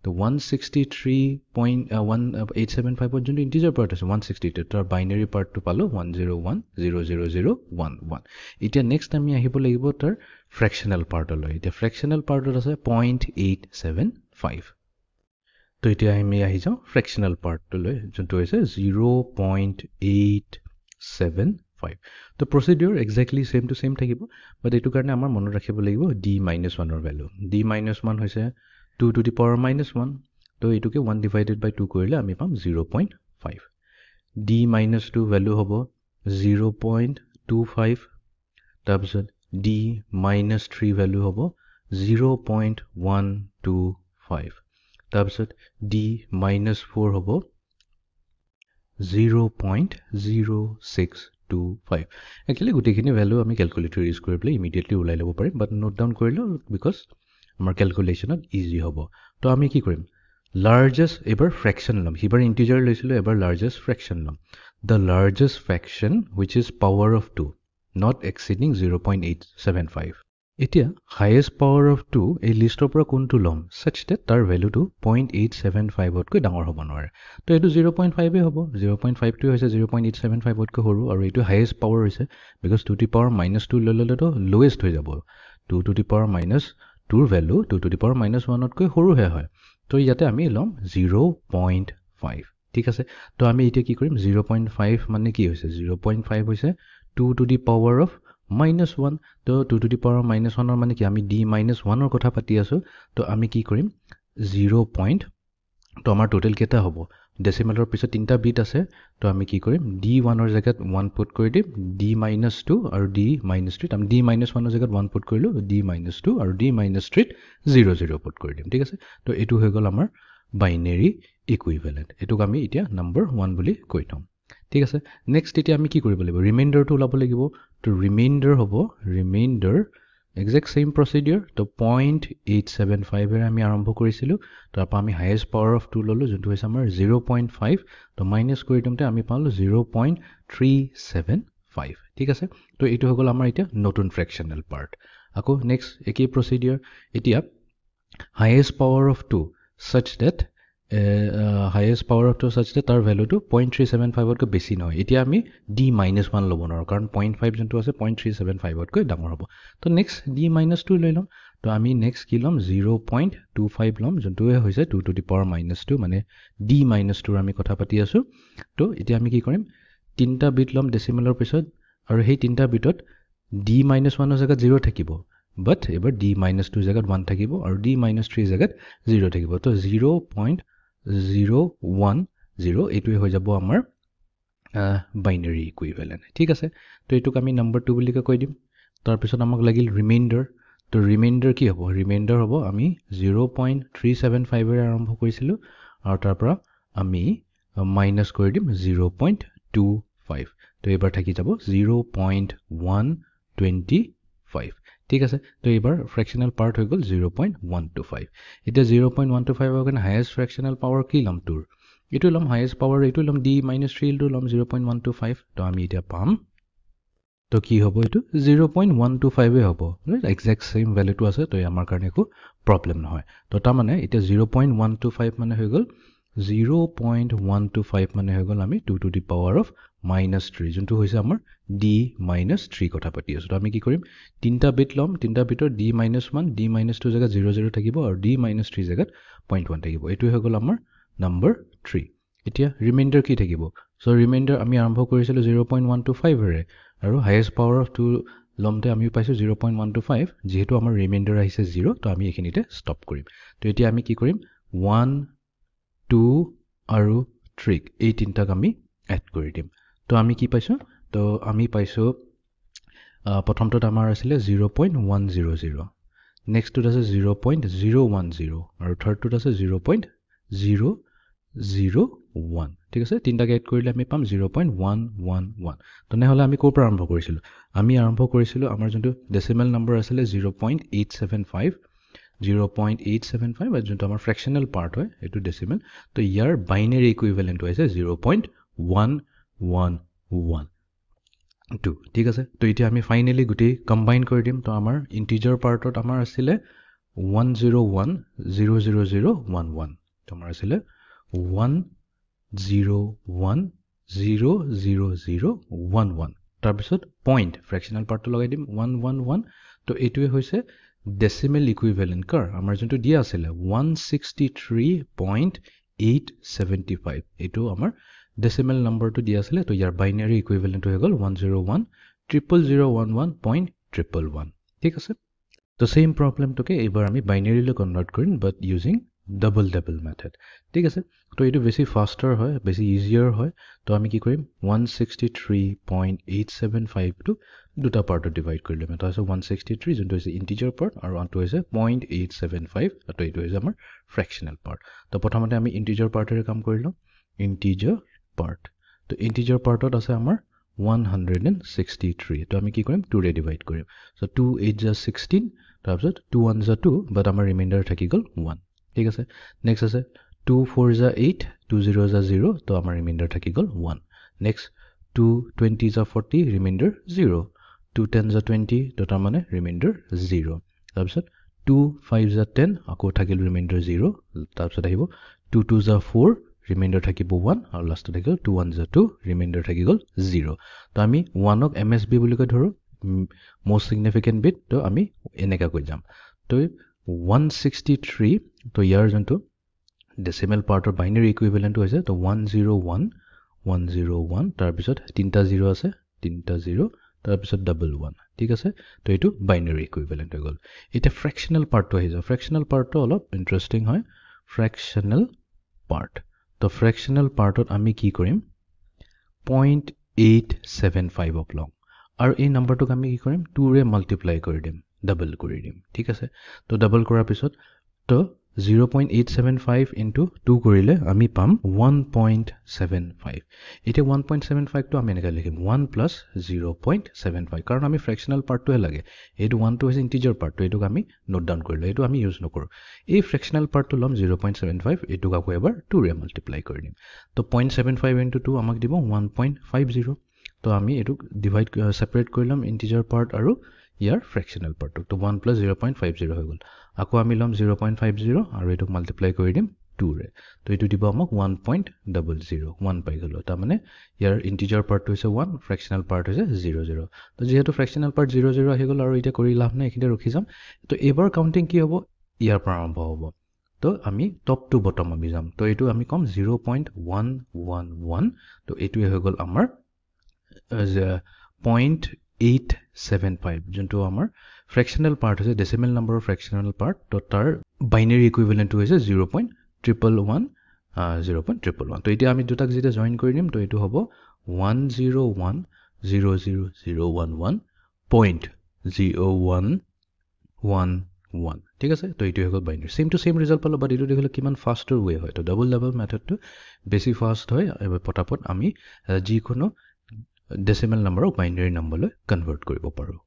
তো 163.1875 ত যোনটো ইন্টিজাৰ পাৰ্ট আছে 162 তাৰ বাইনাৰি পাৰ্টটো পালো 101000111 এতিয়া নেক্সট আমি আহিব লাগিব তাৰ ফ্ৰেকশনাল পাৰ্টলৈ এতিয়া ফ্ৰেকশনাল পাৰ্টত আছে 0.875 তো এতিয়া আমি আহি যাও ফ্ৰেকশনাল পাৰ্টলৈ যোনটো হৈছে 0.875 তো প্ৰসিডিউৰ এক্স্যাক্টলি সেম টু সেম থাকিব বাট এটো কাৰণে আমাৰ মনত ৰাখিব লাগিব d-1 ৰ ভ্যালু d-1 হৈছে 2 to the power minus 1 তো এটুকে 1 divided by 2 কৰিলে আমি পাম 0.5 d minus 2 ভ্যালু হ'ব 0.25 তাৰপিছত d minus 3 ভ্যালু হ'ব 0.125 তাৰপিছত d minus 4 হ'ব 0.0625 actually গুটেখিনি ভ্যালু আমি ক্যালকুলেটৰ ইউজ কৰি পেলাই ইমিডিয়েটলি উলাই ল'ব পাৰিম বাট নোট ডাউন কৰিলো বিকজ আমাৰ ক্যালকুলেশনত ইজি হ'ব তো আমি কি কৰিম লাৰ্জেষ্ট এবাৰ ফ্ৰেকশন লম হিবাৰ ইন্টিজাৰ লৈছিলো এবাৰ লাৰ্জেষ্ট ফ্ৰেকশন লম the largest fraction which is power of 2 not exceeding 0.875 এতিয়া highest power of 2 এই লিষ্টৰ পৰা কোনটো লম such that তাৰ ভ্যালুটো 0.875 তকৈ ডাঙৰ হ'ব নোৱাৰে তো এটো 0.5 এ হ'ব 0.5 টো হৈছে 0.875 তকৈ সৰু আৰু এটো highest power হৈছে because 2 to the power minus 2 ললে তো lowest হৈ যাব 2 to the power minus 2 ৰ value 2 to the power minus 1 তকৈ সৰু হয় তো ইয়াতে আমি লম 0.5 ঠিক আছে তো আমি এতিয়া কি কৰিম 0.5 মানে কি হৈছে 0.5 হৈছে 2 to the power of minus 1 তো 2 to the power minus 1 মানে কি আমি d minus 1 ৰ কথা পাতি আছো তো আমি কি কৰিম 0. তো আমাৰ টোটাল কেটা হ'ব ডেসিমেলৰ পিছত তিনটা বিট আছে তো আমি কি কৰিম d1 ৰ জায়গাত 1 পুট কৰি দিম d minus 2 আৰু d minus 3 আমি d minus 1 ৰ জায়গাত 1 পুট কৰিলো d minus 2 আৰু d minus 3 0 0 পুট কৰি দিম ঠিক আছে তো এটো হৈ গল আমাৰ বাইনাৰি ইকুইভ্যালেন্ট এটোক আমি এতিয়া নম্বৰ 1 বুলি কৈ থম ঠিক আছে নেক্সট এতিয়া আমি কি কৰিব লাগিব ৰিমাইন্ডাৰটো ওলাব লাগিব তো ৰিমাইন্ডাৰ হ'ব ৰিমাইন্ডাৰ exact same procedure তো 0.875 এৰ আমি আৰম্ভ কৰিছিলো তাৰপা আমি হাইয়েষ্ট পাৱাৰ অফ 2 ললো যোনটো হৈছে আমাৰ 0.5 তো মাইনাস কৰি দিমতে আমি পালো 0.375 ঠিক আছে তো এটো হৈ গল আমাৰ এতিয়া নতুন ফ্ৰেকশনাল পাৰ্ট আকৌ নেক্সট একেই প্ৰসিডিউৰ এতিয়া highest power of 2 such that highest power of 2 such that তাৰ ভ্যালুটো 0.375 তকৈ বেছি নহয় এতিয়া আমি d minus 1 ল'ব নোৱাৰো কাৰণ 0.5 যোনটো আছে 0.375 তকৈ ডাঙৰ হ'ব তো নেক্সট d minus 2 লৈ লম তো আমি নেক্সট কি লম 0.25 লম যোনটো হৈছে 2 to the power minus 2 মানে d minus 2 আমি কথা পাতি আছো তো এতিয়া আমি কি কৰিম তিনটা বিট লম ডেসিমেলৰ পিছত আৰু সেই তিনটা বিটত d minus 1 ৰ জায়গাত 0 থাকিব but এবাৰ d minus 2 জায়গাত 1 থাকিব আৰু d minus 3 জায়গাত 0 থাকিব তো 0.010 এটোই হৈ যাব আমাৰ বাইনাৰি ইকুইভ্যালেন্ট ঠিক আছে তো এটোক আমি নম্বৰ 2 বুলি কৈ দিম তাৰ পিছত আমাক লাগিল ৰিমাইন্ডাৰ তো ৰিমাইন্ডাৰ কি হ'ব ৰিমাইন্ডাৰ হ'ব আমি 0.375 এৰ আৰম্ভ কৰিছিলো আৰু তাৰ পৰা আমি মাইনাস কৰি দিম 0.25 তো এবাৰ থাকি যাব 0.125 ঠিক আছে তো এবাৰ ফ্ৰেকশনাল পাৰ্ট হৈ গল 0.125 এটা 0.125 ৰ কাৰণে হাইয়েষ্ট ফ্ৰেকশনাল পাৱাৰ কি লম টুৰ এটো লম হাইয়েষ্ট পাৱাৰ এটো লম d minus 3 টো লম 0.125 তো আমি এটা পাম তো কি হ'ব এটো 0.125 এ হ'ব এক্সাক্ট সেম ভ্যালুটো আছে তো আমাৰ কাৰণে কো প্ৰবলেম নহয় তো তা মানে এটা 0.125 মানে হৈ গল 0.125 মানে হৈ গল আমি 2 to the power of minus 3 যোনটো হৈছে আমাৰ d minus 3 কথা পাতি আছো তো আমি কি কৰিম তিনটা বিট লম তিনটা বিটৰ d minus 1 d minus 2 জায়গা 0 0 থাকিব আৰু d minus 3 জায়গাত 0.1 থাকিব এটো হৈ গল আমাৰ নম্বৰ 3 এতিয়া ৰিমাইন্ডাৰ কি থাকিব সো ৰিমাইন্ডাৰ আমি আৰম্ভ কৰিছিলো 0.125 এৰে আৰু হাইয়েষ্ট পাৱাৰ অফ 2 লমতে আমি পাইছোঁ 0.125 যেহেতু আমাৰ ৰিমাইণ্ডাৰ আহিছে 0 তো আমি এইখিনিতে ষ্টপ কৰিম তো এতিয়া আমি কি কৰিম 1 2 আৰু 3 এই তিনিটাক আমি এড কৰি দিম তো আমি কি পাইছোঁ তো আমি পাইছোঁ প্ৰথমটোত আমাৰ আছিলে 0.100 নেক্সটটোত আছে 0.010 আৰু থাৰ্ডটোত আছে 0.001 ঠিক আছে তিনিটাকে এড কৰিলে আমি পাম 0.111 তেনেহ'লে আমি ক'ৰ পৰা আৰম্ভ কৰিছিলোঁ আমি আৰম্ভ কৰিছিলোঁ আমাৰ যোনটো ডেচিমেল নম্বৰ আছিলে 0.875 আৰু যোনটো আমাৰ ফ্ৰেকশ্যনেল পাৰ্ট হয় এইটো ডেচিমেল তো ইয়াৰ বাইনেৰী ইকুইভেলেণ্টটো হৈছে 0.111 ঠিক আছে তো এতিয়া আমি ফাইনেলি গোটেই কম্বাইন কৰি দিম তো আমাৰ ইণ্টিজাৰ পাৰ্টত আমাৰ আছিলে 1010011 তো আমাৰ আছিলে 1010011 তাৰপিছত পইণ্ট ফ্ৰেকশ্যনেল পাৰ্টটো লগাই দিম 111 তো এইটোৱে হৈছে ডেচিমেল ইকুইভেলেণ্ট কাৰ আমাৰ যোনটো দিয়া আছিলে 163.875 এইটো আমাৰ ডেচিমেল নম্বৰটো দিয়া আছিলে তো ইয়াৰ বাইনাৰী ইকুইভেলেণ্টটো হৈ গ'ল 101.000.111 ঠিক আছে তো সেম প্ৰব্লেমটোকে এইবাৰ আমি বাইনাৰীলৈ কনভাৰ্ট কৰিম বাট ইউজিং ডাবল মেথড ঠিক আছে তো এইটো বেছি ফাষ্টাৰ হয় বেছি ইজিয়াৰ হয় তো আমি কি কৰিম 163.875 টো দুটা পাৰ্টত ডিভাইড কৰি ল'ম এটা হৈছে 163 যোনটো হৈছে ইণ্টিজাৰ পাৰ্ট আৰু আনটো হৈছে 0.875 আৰু এইটো হৈছে আমাৰ ফ্ৰেকশ্যনেল পাৰ্ট তো প্ৰথমতে আমি ইণ্টিজাৰ পাৰ্টেৰে কাম কৰি লওঁ ইণ্টিজাৰ পাৰ্ট তো ইণ্টিজাৰ পাৰ্টত আছে আমাৰ 163 তো আমি কি কৰিম 2 ৰে ডিভাইড কৰিম সো 2 8 যা 16 তাৰপিছত 2 1 যা 2 বাট আমাৰ ৰিমাইণ্ডাৰ থাকি গ'ল 1 ঠিক আছে নেক্সট আছে 2 4 যা 8 2 0 যা 0 তো আমাৰ ৰিমাইণ্ডাৰ থাকি গ'ল 1 নেক্সট 2 20 যা 40 ৰিমাইণ্ডাৰ 0 2 10 যা 20 তো তাৰ মানে ৰিমাইণ্ডাৰ 0 তাৰপিছত 2 5 যা 10 আকৌ থাকিল ৰিমাইণ্ডাৰ 0 তাৰপিছত আহিব 2 2 যা 4 ৰিমাইণ্ডাৰ থাকিব 1 আৰু লাষ্টত থাকিল 2 1 যা 2 ৰিমাইণ্ডাৰ থাকি গ'ল 0 তো আমি 1ক MSB বুলি কৈ ধৰো most significant bit তো আমি এনেকা কৈ যাম তো 163 তো ইয়াৰ যোনটো ডেচিমেল পাৰ্টৰ বাইনাৰী ইকুইভেলেণ্টটো হৈছে তো 101 তাৰপিছত তিনিটা 0 আছে তিনিটা 0 তাৰপিছত 11 ঠিক আছে তো এইটো বাইনাৰী ইকুইভেলেণ্ট হৈ গ'ল এতিয়া ফ্ৰেকশ্যনেল পাৰ্টটো আহি যায় ফ্ৰেকশ্যনেল পাৰ্টটো অলপ ইণ্টাৰেষ্টিং হয় ফ্ৰেকশ্যনেল পাৰ্ট তো ফ্ৰেকশ্যনেল পাৰ্টত আমি কি কৰিম 0.875 ক লওঁ আৰু এই নম্বৰটোক আমি কি কৰিম 2 ৰে মাল্টিপ্লাই কৰি দিম ডাবল কৰি দিম ঠিক আছে তো ডাবল কৰাৰ পিছত তো 0.875 ইনটু 2 কৰিলে আমি পাম 1.75 এতিয়া 1.75 টো আমি এনেকৈ লিখিম 1 প্লাছ 0.75 কাৰণ আমি ফ্ৰেকশ্যনেল পাৰ্টটোহে লাগে এইটো 1 টো হৈছে ইণ্টিজাৰ পাৰ্টটো এইটোক আমি নোট ডাউন কৰিলোঁ এইটো আমি ইউজ নকৰোঁ এই ফ্ৰেকশ্যনেল পাৰ্টটো ল'ম 0.75 এইটোক আকৌ এবাৰ 2 ৰে মাল্টিপ্লাই কৰি দিম তো 0.75 ইনটু 2 আমাক দিব 1.50 তো আমি এইটোক ডিভাইড ছেপাৰেট কৰি ল'ম ইণ্টিজাৰ পাৰ্ট আৰু ইয়াৰ ফ্ৰেকশ্যনেল পাৰ্টটো তো 1 প্লাছ 0.50 হৈ গ'ল আকৌ আমি ল'ম 0.50 আৰু এইটোক মাল্টিপ্লাই কৰি দিম 2 ৰে তো এইটো দিব আমাক 1.00 1 পাই গ'লো তাৰমানে ইয়াৰ ইণ্টিজাৰ পাৰ্টটো হৈছে 1 ফ্ৰেকশ্যনেল পাৰ্ট হৈছে 00 তো যিহেতু ফ্ৰেকশ্যনেল পাৰ্ট 00 আহি গ'ল আৰু এতিয়া কৰি লাভ নাই এইখিনিতে ৰখি যাম তো এইবাৰ কাউণ্টিং কি হ'ব ইয়াৰ পৰা আৰম্ভ হ'ব তো আমি টপ টু বটম আমি যাম তো এইটো আমি ক'ম 0.111 তো এইটোৱে হৈ গ'ল আমাৰ 0.875 যোনটো আমাৰ ফ্ৰেকশ্যনেল পাৰ্ট হৈছে ডেচিমেল নম্বৰৰ ফ্ৰেকশ্যনেল পাৰ্ট তো তাৰ বাইনাৰী ইকুইভেলেণ্টটো হৈছে 0.111 তো এতিয়া আমি দুটাক যেতিয়া জইন কৰি দিম তো এইটো হ'ব 1010011.0111 ঠিক আছে তো এইটো হৈ গ'ল binary same to same result পালোঁ বাট এইটো দেখিলে কিমান ফাষ্টাৰ ৱে হয় তো ডাবল মেথডটো বেছি ফাষ্ট হয় পটাপট আমি যিকোনো ডেচিমেল নম্বৰক বাইনাৰী নম্বৰলৈ কনভাৰ্ট কৰিব পাৰোঁ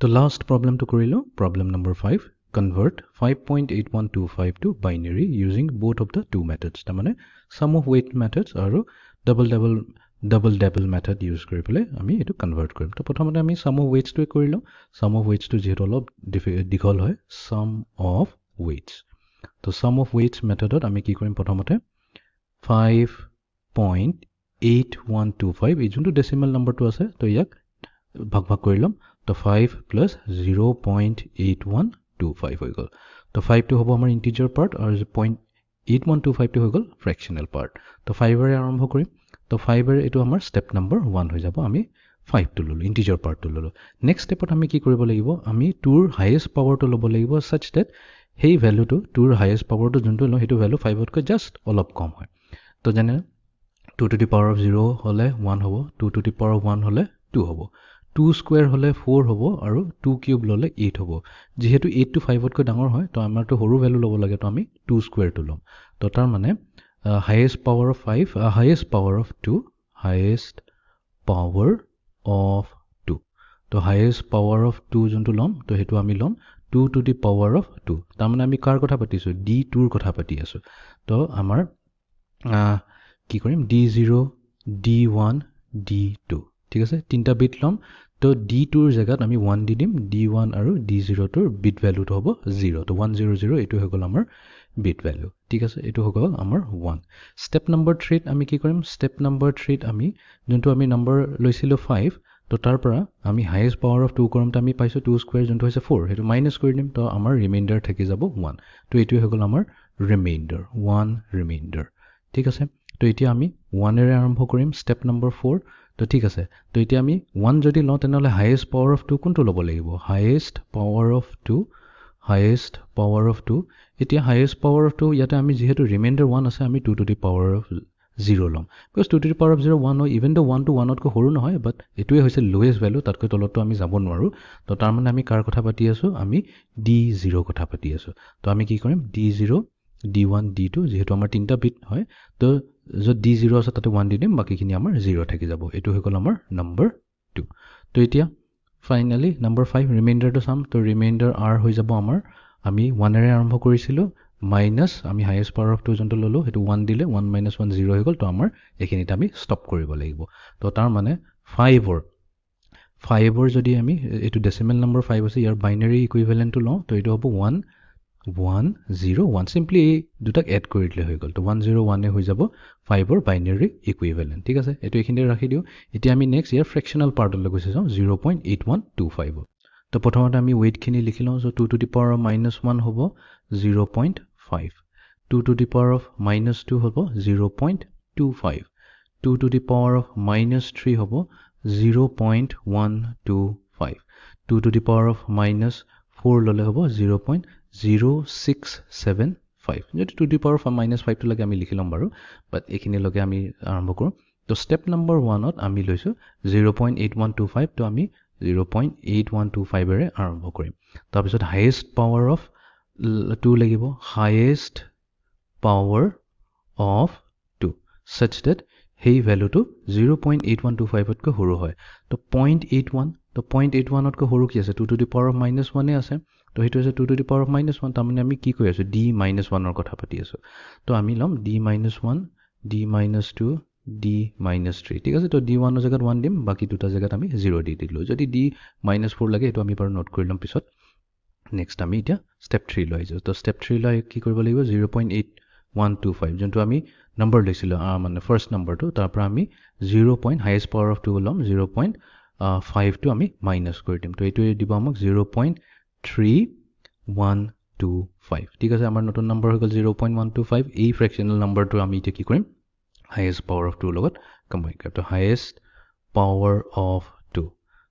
তো লাষ্ট প্ৰব্লেমটো কৰিলোঁ problem number 5 convert 5.8125 to binary using both of the two methods তাৰমানে sum of weight methods আৰু double double method use কৰি পেলাই আমি এইটো কনভাৰ্ট কৰিম তো প্ৰথমতে আমি sum of weights টো কৰি লওঁ sum of weights টো যেহেতু অলপ দীঘল হয় sum of weights তো sum of weights মেথডত আমি কি কৰিম প্ৰথমতে 5.8125 এই যোনটো ডেচিমেল নম্বৰটো আছে তো ইয়াক ভাগ কৰি ল'ম তো 5 plus 0.8125 হৈ গ'ল তো 5 টো হ'ব আমাৰ ইণ্টিজাৰ পাৰ্ট আৰু 0.8125 টো হৈ গ'ল ফ্ৰেকশ্যনেল পাৰ্ট তো 5 ৰে আৰম্ভ কৰিম তো 5 ৰে এইটো আমাৰ ষ্টেপ নম্বৰ 1 হৈ যাব আমি 5টো ল'লোঁ ইণ্টিজাৰ পাৰ্টটো ল'লোঁ নেক্সট ষ্টেপত আমি কি কৰিব লাগিব আমি 2ৰ হাইয়েষ্ট পাৱাৰটো ল'ব লাগিব such that সেই ভ্যালুটো 2ৰ হাইয়েষ্ট পাৱাৰটো যোনটো লওঁ সেইটো ভ্যালু 5তকৈ জাষ্ট অলপ কম হয় তো যেনে 2 to the power of 0 হলে 1 হ'ব 2 to the power of 1 হলে 2 হ'ব 2 স্কয়াৰ হলে 4 হ'ব আৰু 2 কিউব ললে 8 হ'ব যেহেতু 8 to 5তকৈ ডাঙৰ হয় তো আমাৰটো সৰু ভ্যালু ল'ব লাগে তো আমি 2 স্কয়াৰটো ল'ম তো তাৰ মানে highest power of 5 highest power of 2 highest power of 2 তো highest power of 2 যোনটো ল'ম তো হেতু আমি ল'ম 2 to the power of 2 তাৰ মানে আমি কাৰ কথা পাতিছো d2 ৰ কথা পাতি আছো তো আমাৰ কি কৰিম d0 d1 d2 ঠিক আছে তিনটা বিট ল'ম তো d2 ৰ জায়গাত আমি 1 দি দিম d1 আৰু d0 টোৰ বিট ভ্যালুটো হ'ব 0 তো 100 এটো হৈ গ'ল আমাৰ বিট ভ্যালু ঠিক আছে এটো হৈ গ'ল আমাৰ 1 স্টেপ নম্বৰ 3 ত আমি কি কৰিম স্টেপ নম্বৰ 3 ত আমি যোনটো আমি নম্বৰ লৈছিলো 5 তো তাৰ পৰা আমি হাইয়েষ্ট পাৱাৰ অফ 2 কৰম তো আমি পাইছো 2 স্কয়াৰ যোনটো হৈছে 4 হেতু মাইনাস কৰি দিম তো আমাৰ ৰিমাইন্ডাৰ থাকি যাব 1 তো এটো হৈ গ'ল আমাৰ ৰিমাইন্ডাৰ 1 ৰিমাইন্ডাৰ ঠিক আছে তো এতিয়া আমি 1 এৰে আৰম্ভ কৰিম স্টেপ নম্বৰ 4 তো ঠিক আছে তো এতিয়া আমি 1 যদি লওঁ তেনহলে হাইয়েষ্ট পাৱাৰ অফ 2 কোনটো ল'ব লাগিব highest power of 2 highest power of 2 এতিয়া highest power of 2 ইয়াতে আমি যেহেতু ৰিমাইন্ডাৰ 1 আছে আমি 2 to the power of 0 ল'ম because 2 to the power of 0 1 হয় even though 1 to 1 তকৈ সৰু নহয় but এটোৱে হৈছে লোৱেষ্ট ভ্যালু তাতকৈ তলতো আমি যাব নোৱাৰো তো তাৰ মানে আমি কাৰ কথা পাতি আছো আমি d0 কথা পাতি আছো তো আমি কি কৰিম d0 d1 d2 যেহেতু আমাৰ তিনটা বিট হয় তো যত d0 আছে তাতে 1 দি দিম বাকিখিনি আমাৰ 0 থাকি যাব এটো হৈ গ'ল আমাৰ নম্বৰ 2 তো এতিয়া ফাইনালি নম্বৰ 5 ৰিমাইন্ডাৰটো সাম তো ৰিমাইন্ডাৰ r হৈ যাব আমাৰ আমি 1 এৰে আৰম্ভ কৰিছিলো মাইনাস আমি হাইয়েষ্ট পাৱাৰ অফ 2 জনটো ললো হেতু 1 দিলে 1 - 1 0 হৈ গ'ল তো আমাৰ এখিনিতে আমি স্টপ কৰিব লাগিব তো তাৰ মানে 5 যদি আমি এটো ডেসিমেল নম্বৰ 5 আছে ইয়াৰ বাইনাৰি ইকুইভ্যালেন্টটো লওঁ তো এটো হ'ব 1 1 0 1 সিম্পলি দুটাক এড কৰি দিলে হৈ গ'ল তো 1 0 1 এ হৈ যাব 5 ৰ বাইনাৰি ইকুইভ্যালেন্ট ঠিক আছে এটো এখিনিতে ৰাখি দিও এতিয়া আমি নেক্সট ইয়াৰ ফ্ৰেকশনাল পাৰ্টলৈ গৈছে যাও 0.8125 তো প্ৰথমতে আমি ওয়েট খিনি লিখি লওঁ so 2 to the power of -1 হ'ব 0.5 2 to the power of -2 হ'ব 0.25 2 to the power of -3 হ'ব 0.125 2 to the power of -4 ললে হ'ব 0.0675 যদি 2 to the power of -5 টো লাগে আমি লিখি লম বাৰু বাট এখিনি লগে আমি আৰম্ভ কৰো তো স্টেপ নম্বৰ 1 ত আমি লৈছো 0.8125 তো আমি 0.8125 এৰে আৰম্ভ কৰিম তাৰ পিছত হাইয়েষ্ট পাৱাৰ অফ 2 লাগিব highest power of 2 such that হেই ভ্যালুটো 0.8125 তকৈ সৰু হয় তো 0.81 তো 0.81 তকৈ সৰু কি আছে 2 to the power of -1 এ আছে তো হেতু আছে 2 to the power of -1 তাৰ মানে আমি কি কৈ আছো d - 1 ৰ কথা পাতি আছো তো আমি লম d - 1 d - 2 d - 3 ঠিক আছে তো d1 ৰ জায়গাত 1 দিম বাকি দুটা জায়গাত আমি 0 দি দিলো যদি d - 4 লাগে এটো আমি বাৰু নোট কৰি লম পিছত নেক্সট আমি এতিয়া স্টেপ 3 লৈ যাও তো স্টেপ 3 লৈ কি কৰিব লাগিব 0.8125 যোনটো আমি নম্বৰ লৈছিল মানে ফাৰ্স্ট নম্বৰটো তাৰ পৰা আমি 0. হাইয়েষ্ট পাৱাৰ অফ 2 লম 0.5 টো আমি মাইনাস কৰি দিম তো এটো দিব আমাক 0.3125 ঠিক আছে আমাৰ নতুন নম্বৰ হৈ গ'ল 0.125 এই ফ্ৰেকশনাল নম্বৰটো আমি এতিয়া কি কৰিম highest power of 2 লগত কম্বাইন কৰিম তো highest power of 2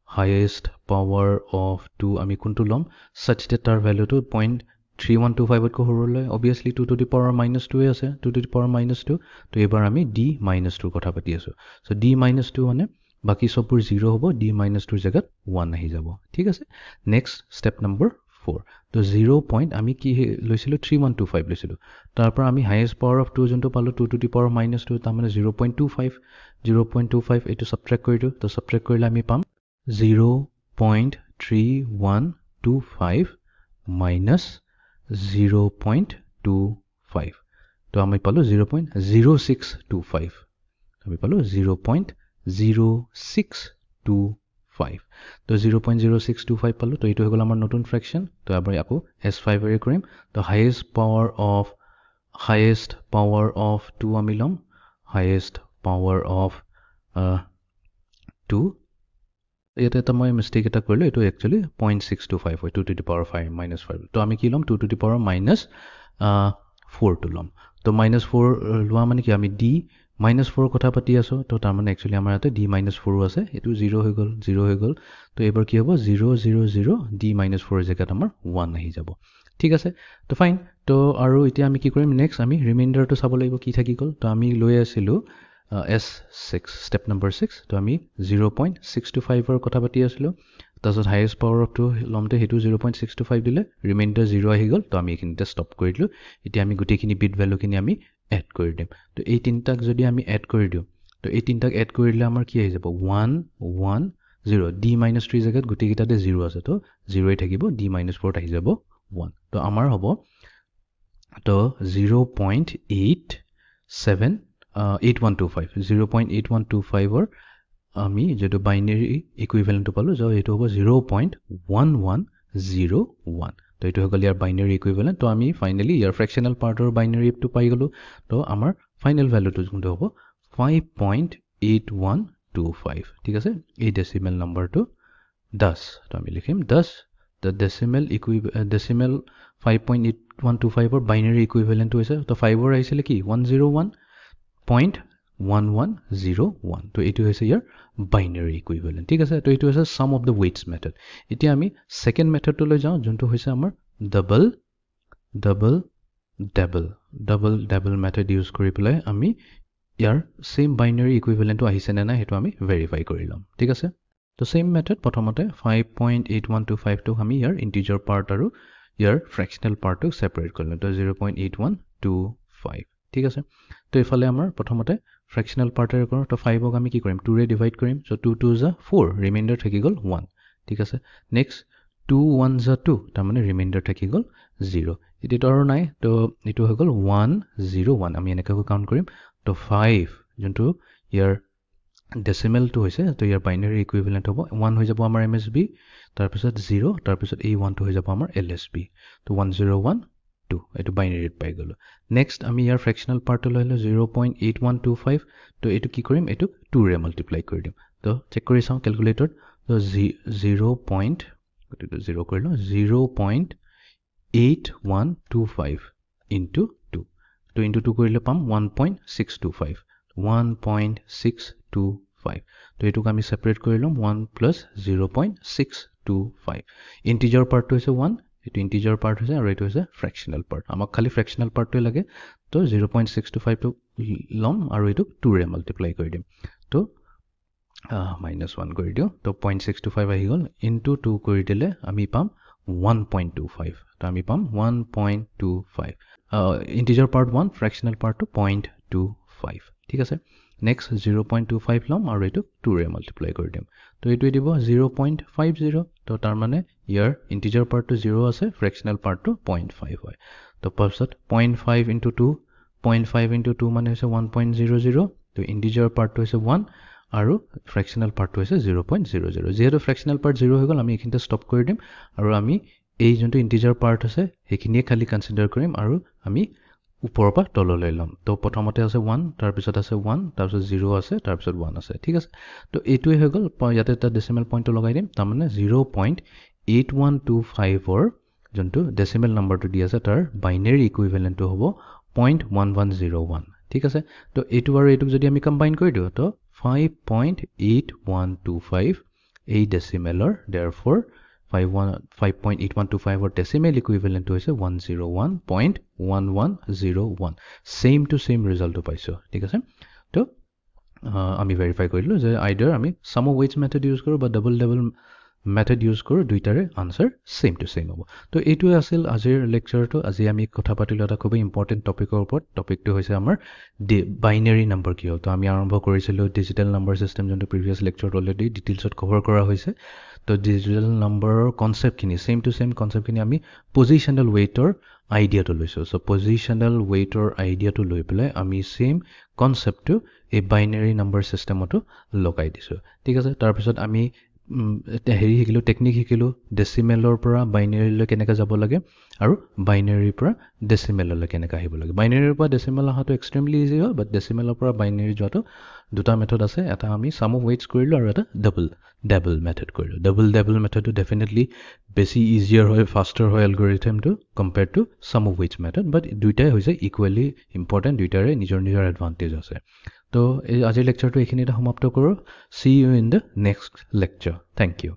highest power of 2 আমি কোনটো লম such that তাৰ ভ্যালুটো 0.3125 তকৈ সৰু লৈ obviously 2 to the power -2 এ আছে 2 to the power -2 তো এবাৰ আমি d - 2 কথা পাতি আছো সো d - 2 মানে বাকি সববোৰ 0 হ'ব d - 2 ৰ জায়গাত 1 আহি যাব ঠিক আছে নেক্সট স্টেপ নম্বৰ 4 তো 0. আমি কি লৈছিলো 3125 লৈছিলো তাৰ পৰা আমি হাইয়েষ্ট পাৱাৰ অফ 2 যোনটো পালো 2 to the power -2 তাৰ মানে 0.25 এটো সাবট্ৰাক্ট কৰি দিও তো সাবট্ৰাক্ট কৰিলে আমি পাম 0.3125 minus 0.25 তো আমি পালো 0.0625 আমি পালো 0.0625 তো 0.0625 পালো তো এটো হৈ গ'ল আমাৰ নতুন ফ্ৰেকশন তো আমি আকৌ s5 এৰে কৰিম তো হাইয়েষ্ট পাৱাৰ অফ 2 আমি লম হাইয়েষ্ট পাৱাৰ অফ 2 ইয়াতে এটা মই মিস্টেক এটা কৰিলো এটো একচুয়ালি 0.625 হয় 2 to the power of -5 তো আমি কি লম 2 to the power -4 টো লম তো -4 লোৱা মানে কি আমি d -4 কথা পাতি আছো তো তাৰ মানে একচুয়ালি আমাৰ ইয়াতে d-4 আছে এটো 0 হৈ গল তো এবাৰ কি হ'ব 0 0 0 d-4 জেগাত আমাৰ 1 আহি যাব ঠিক আছে তো ফাইন তো আৰু এতিয়া আমি কি কৰিম নেক্সট আমি ৰিমাইন্ডাৰটো চাব লাগিব কি থাকি গল তো আমি লৈ আছিলো S6 step number 6 তো আমি 0.625 ৰ কথা পাতি আছিলো তাছত হাইয়েষ্ট পাৱাৰ অফ টু লমতে হেতু 0.625 দিলে ৰিমাইন্ডাৰ 0 আহি গল তো আমি এখিনিতে ষ্টপ কৰি দিলো এতিয়া আমি গুটেখিনি বিট ভ্যালু কিনি আমি এড কৰি দিম তো এই তিনটাক যদি আমি এড কৰি দিও তো এই তিনটাক এড কৰি দিলে আমাৰ কি আহি যাব 1 1 0 d-3 জেগাত গুটেকিটাতে 0 আছে তো 0 এ থাকিব d-4 আহি যাব 1 তো আমাৰ হ'ব তো 0.8125 or আমি যেটো বাইনারি ইকুইভ্যালেন্ট পালো যো এটো হ'ব 0.1101 তো এটো হগল ইয়াৰ বাইনাৰি ইকুইভ্যালেন্ট তো আমি ফাইনালি ইয়াৰ ফ্ৰ্যাকশনাল পাৰ্টৰ বাইনাৰি টো পাই গলো তো আমাৰ ফাইনাল ভ্যালুটো যোনটো হ'ব 5.8125 ঠিক আছে এই ডেসিমেল নাম্বাৰটো 10 তো আমি লিখিম 10 the decimal 5.8125 or binary equivalent হৈছে তো 5 or আইছিলে কি 101.1101 তো এটো হৈছে ইয়াৰ binary equivalent ঠিক আছে তো এটো হৈছে sum of the weights method এতিয়া আমি সেকেন্ড মেথডটো লৈ যাও যোনটো হৈছে আমাৰ double method ইউজ কৰি পেলাই আমি ইয়াৰ same binary equivalent আহিছে নে না হেতু আমি ভেৰিফাই কৰি লম ঠিক আছে তো সেম মেথড প্ৰথমতে 5.8125 টো আমি ইয়াৰ ইন্টিজাৰ পাৰ্ট আৰু ইয়াৰ ফ্ৰ্যাকশনাল পাৰ্টটো সেপাৰেট কৰিলো তো 0.8125 ঠিক আছে তো ইফালে আমাৰ প্ৰথমতে ফ্ৰ্যাকশনাল পাৰ্টৰ কৰো তো 5 ক আমি কি কৰিম 2 ৰে ডিভাইড কৰিম সো 2 2 is 4 ৰিমাইন্ডাৰ থাকি গল 1 ঠিক আছে নেক্সট 2 1 is 2 তাৰ মানে ৰিমাইন্ডাৰ থাকি গল 0 এটো আৰু নাই তো এটো হৈ গল 101 আমি এনেকৈ কাউন্ট কৰিম তো 5 যোনটো ইয়াৰ decimal to hoise to your binary equivalent hobo 1 hoye jabo amar msb tar pisot 0 tar pisot a 1 to hoye jabo amar lsb to 101 2 eto binary pai golo next ami yar fractional part to loilo 0.8125 to eto ki korim eto 2 re multiply kori dim to check kori saw calculator to 0. Zero korilo 0.8125 into 2 to into 2 korile pam 1.625 1.625 তো এটুক আমি separate কৰিলম 1 plus 0.625 integer পাৰ্টটো হৈছে 1 এটো integer part হৈছে আৰু এটো হৈছে ফ্ৰ্যাকশনাল পাৰ্ট আমাক খালি ফ্ৰ্যাকশনাল পাৰ্টটো লাগে তো 0.625 টো লম আৰু এটো 2 ৰে মাল্টিপ্লাই কৰি দিম তো -1 কৰি দিও তো 0.625 আহি গল ইনটু 2 কৰি দিলে আমি পাম 1.25 তো আমি পাম 1.25 ইন্টিজাৰ পাৰ্ট 1 ফ্ৰ্যাকশনাল পাৰ্টটো 0.25 ঠিক আছে next 0.25 লম আৰু এটো 2 ৰে মাল্টিপ্লাই কৰি দিম তো এটো দিব 0.50 তো তাৰ মানে ইয়াৰ ইন্টিজাৰ পাৰ্টটো 0 আছে ফ্ৰ্যাকশনাল পাৰ্টটো 0.5 হয় তো পাছত 0.5 into 2 0.5 into 2 মানে হৈছে 1.00 তো ইন্টিজাৰ পাৰ্টটো হৈছে 1 আৰু ফ্ৰ্যাকশনাল পাৰ্টটো হৈছে 0.00 যেহেতু ফ্ৰ্যাকশনাল পাৰ্ট 0 হৈ গল আমি এখিনতে ষ্টপ কৰি দিম আৰু আমি এই যোনটো ইন্টিজাৰ পাৰ্ট আছে হেখিনিয়ে খালি কনসিডাৰ কৰিম আৰু আমি উপৰৰ পৰা তললৈ লম তো প্ৰথমতে আছে 1 তাৰ পিছত আছে 1 তাৰ পিছত 0 আছে তাৰ পিছত 1 আছে ঠিক আছে তো এটোই হৈ গল ইয়াতে এটা ডেসিমেল পইণ্টটো লগাই দিম তাৰ মানে 0.8125 ৰ যোনটো ডেসিমেল নাম্বাৰটো দি আছে তাৰ বাইনাৰি ইকুইভ্যালেন্টটো হ'ব 0.1101 ঠিক আছে তো এটো আৰু এটো যদি আমি কম্বাইন কৰি দিও তো 5.8125 এই ডেসিমেলৰ therefore 5.8125 or decimal equivalent to is 101.1101 same to same result to paiso ঠিক আছে তো আমি verify কৰিলো যে either আমি sum of weights method use কৰো বা double method use কৰো দুইটাৰে answer same to same হ'ব তো এটো আছিল আজিৰ লেকচাৰটো আজি আমি কথা পাতিলো এটা খুব ইম্পৰ্টেন্ট টপিকৰ ওপৰত টপিকটো হৈছে আমাৰ বাইনাৰি নম্বৰ কি হয় তো আমি আৰম্ভ কৰিছিলো ডিজিটেল নম্বৰ সিস্টেম যোনটো প্ৰিভিয়াস লেকচাৰত অলৰেডি ডিটেইলছত কভাৰ কৰা হৈছে তো ডিজিটেল নম্বৰৰ কনসেপ্ট খিনি সেম টু সেম কনসেপ্ট খিনি আমি পজিশনাল ওয়েটৰ আইডিয়াটো লৈছো সো পজিশনাল ওয়েটৰ আইডিয়াটো লৈ পেলাই আমি সেম কনসেপ্টটো এই বাইনাৰি নম্বৰ সিস্টেমটো লগাই দিছো ঠিক আছে তাৰ পিছত আমি হেৰি শিকিলো টেকনিক শিকিলো ডেসিমেলৰ পৰা বাইনাৰিলৈ কেনেকৈ যাব লাগে আৰু বাইনাৰিৰ পৰা ডেসিমেললৈ কেনেকৈ আহিব লাগে বাইনাৰিৰ পৰা ডেসিমেল আহাটো এক্সট্ৰিমলি ইজি হয় বাট ডেসিমেলৰ পৰা বাইনাৰি যোৱাটো দুটা মেথড আছে এটা আমি সাম অফ ওয়েটস কৰিলো আৰু এটা ডাবল মেথড কৰিলো ডাবল মেথডটো ডেফিনেটলি বেছি ইজিয়াৰ হয় ফাস্টাৰ হয় এলগৰিথমটো compared to some of weights method but দুইটাই হৈছে ইকুৱেলি ইম্পৰ্টেন্ট দুইটাৰে নিজৰ এডভান্টেজ আছে তো এই আজিৰ লেকচাৰটো এইখিনিতে সমাপ্ত কৰোঁ। See you in the next lecture. Thank U.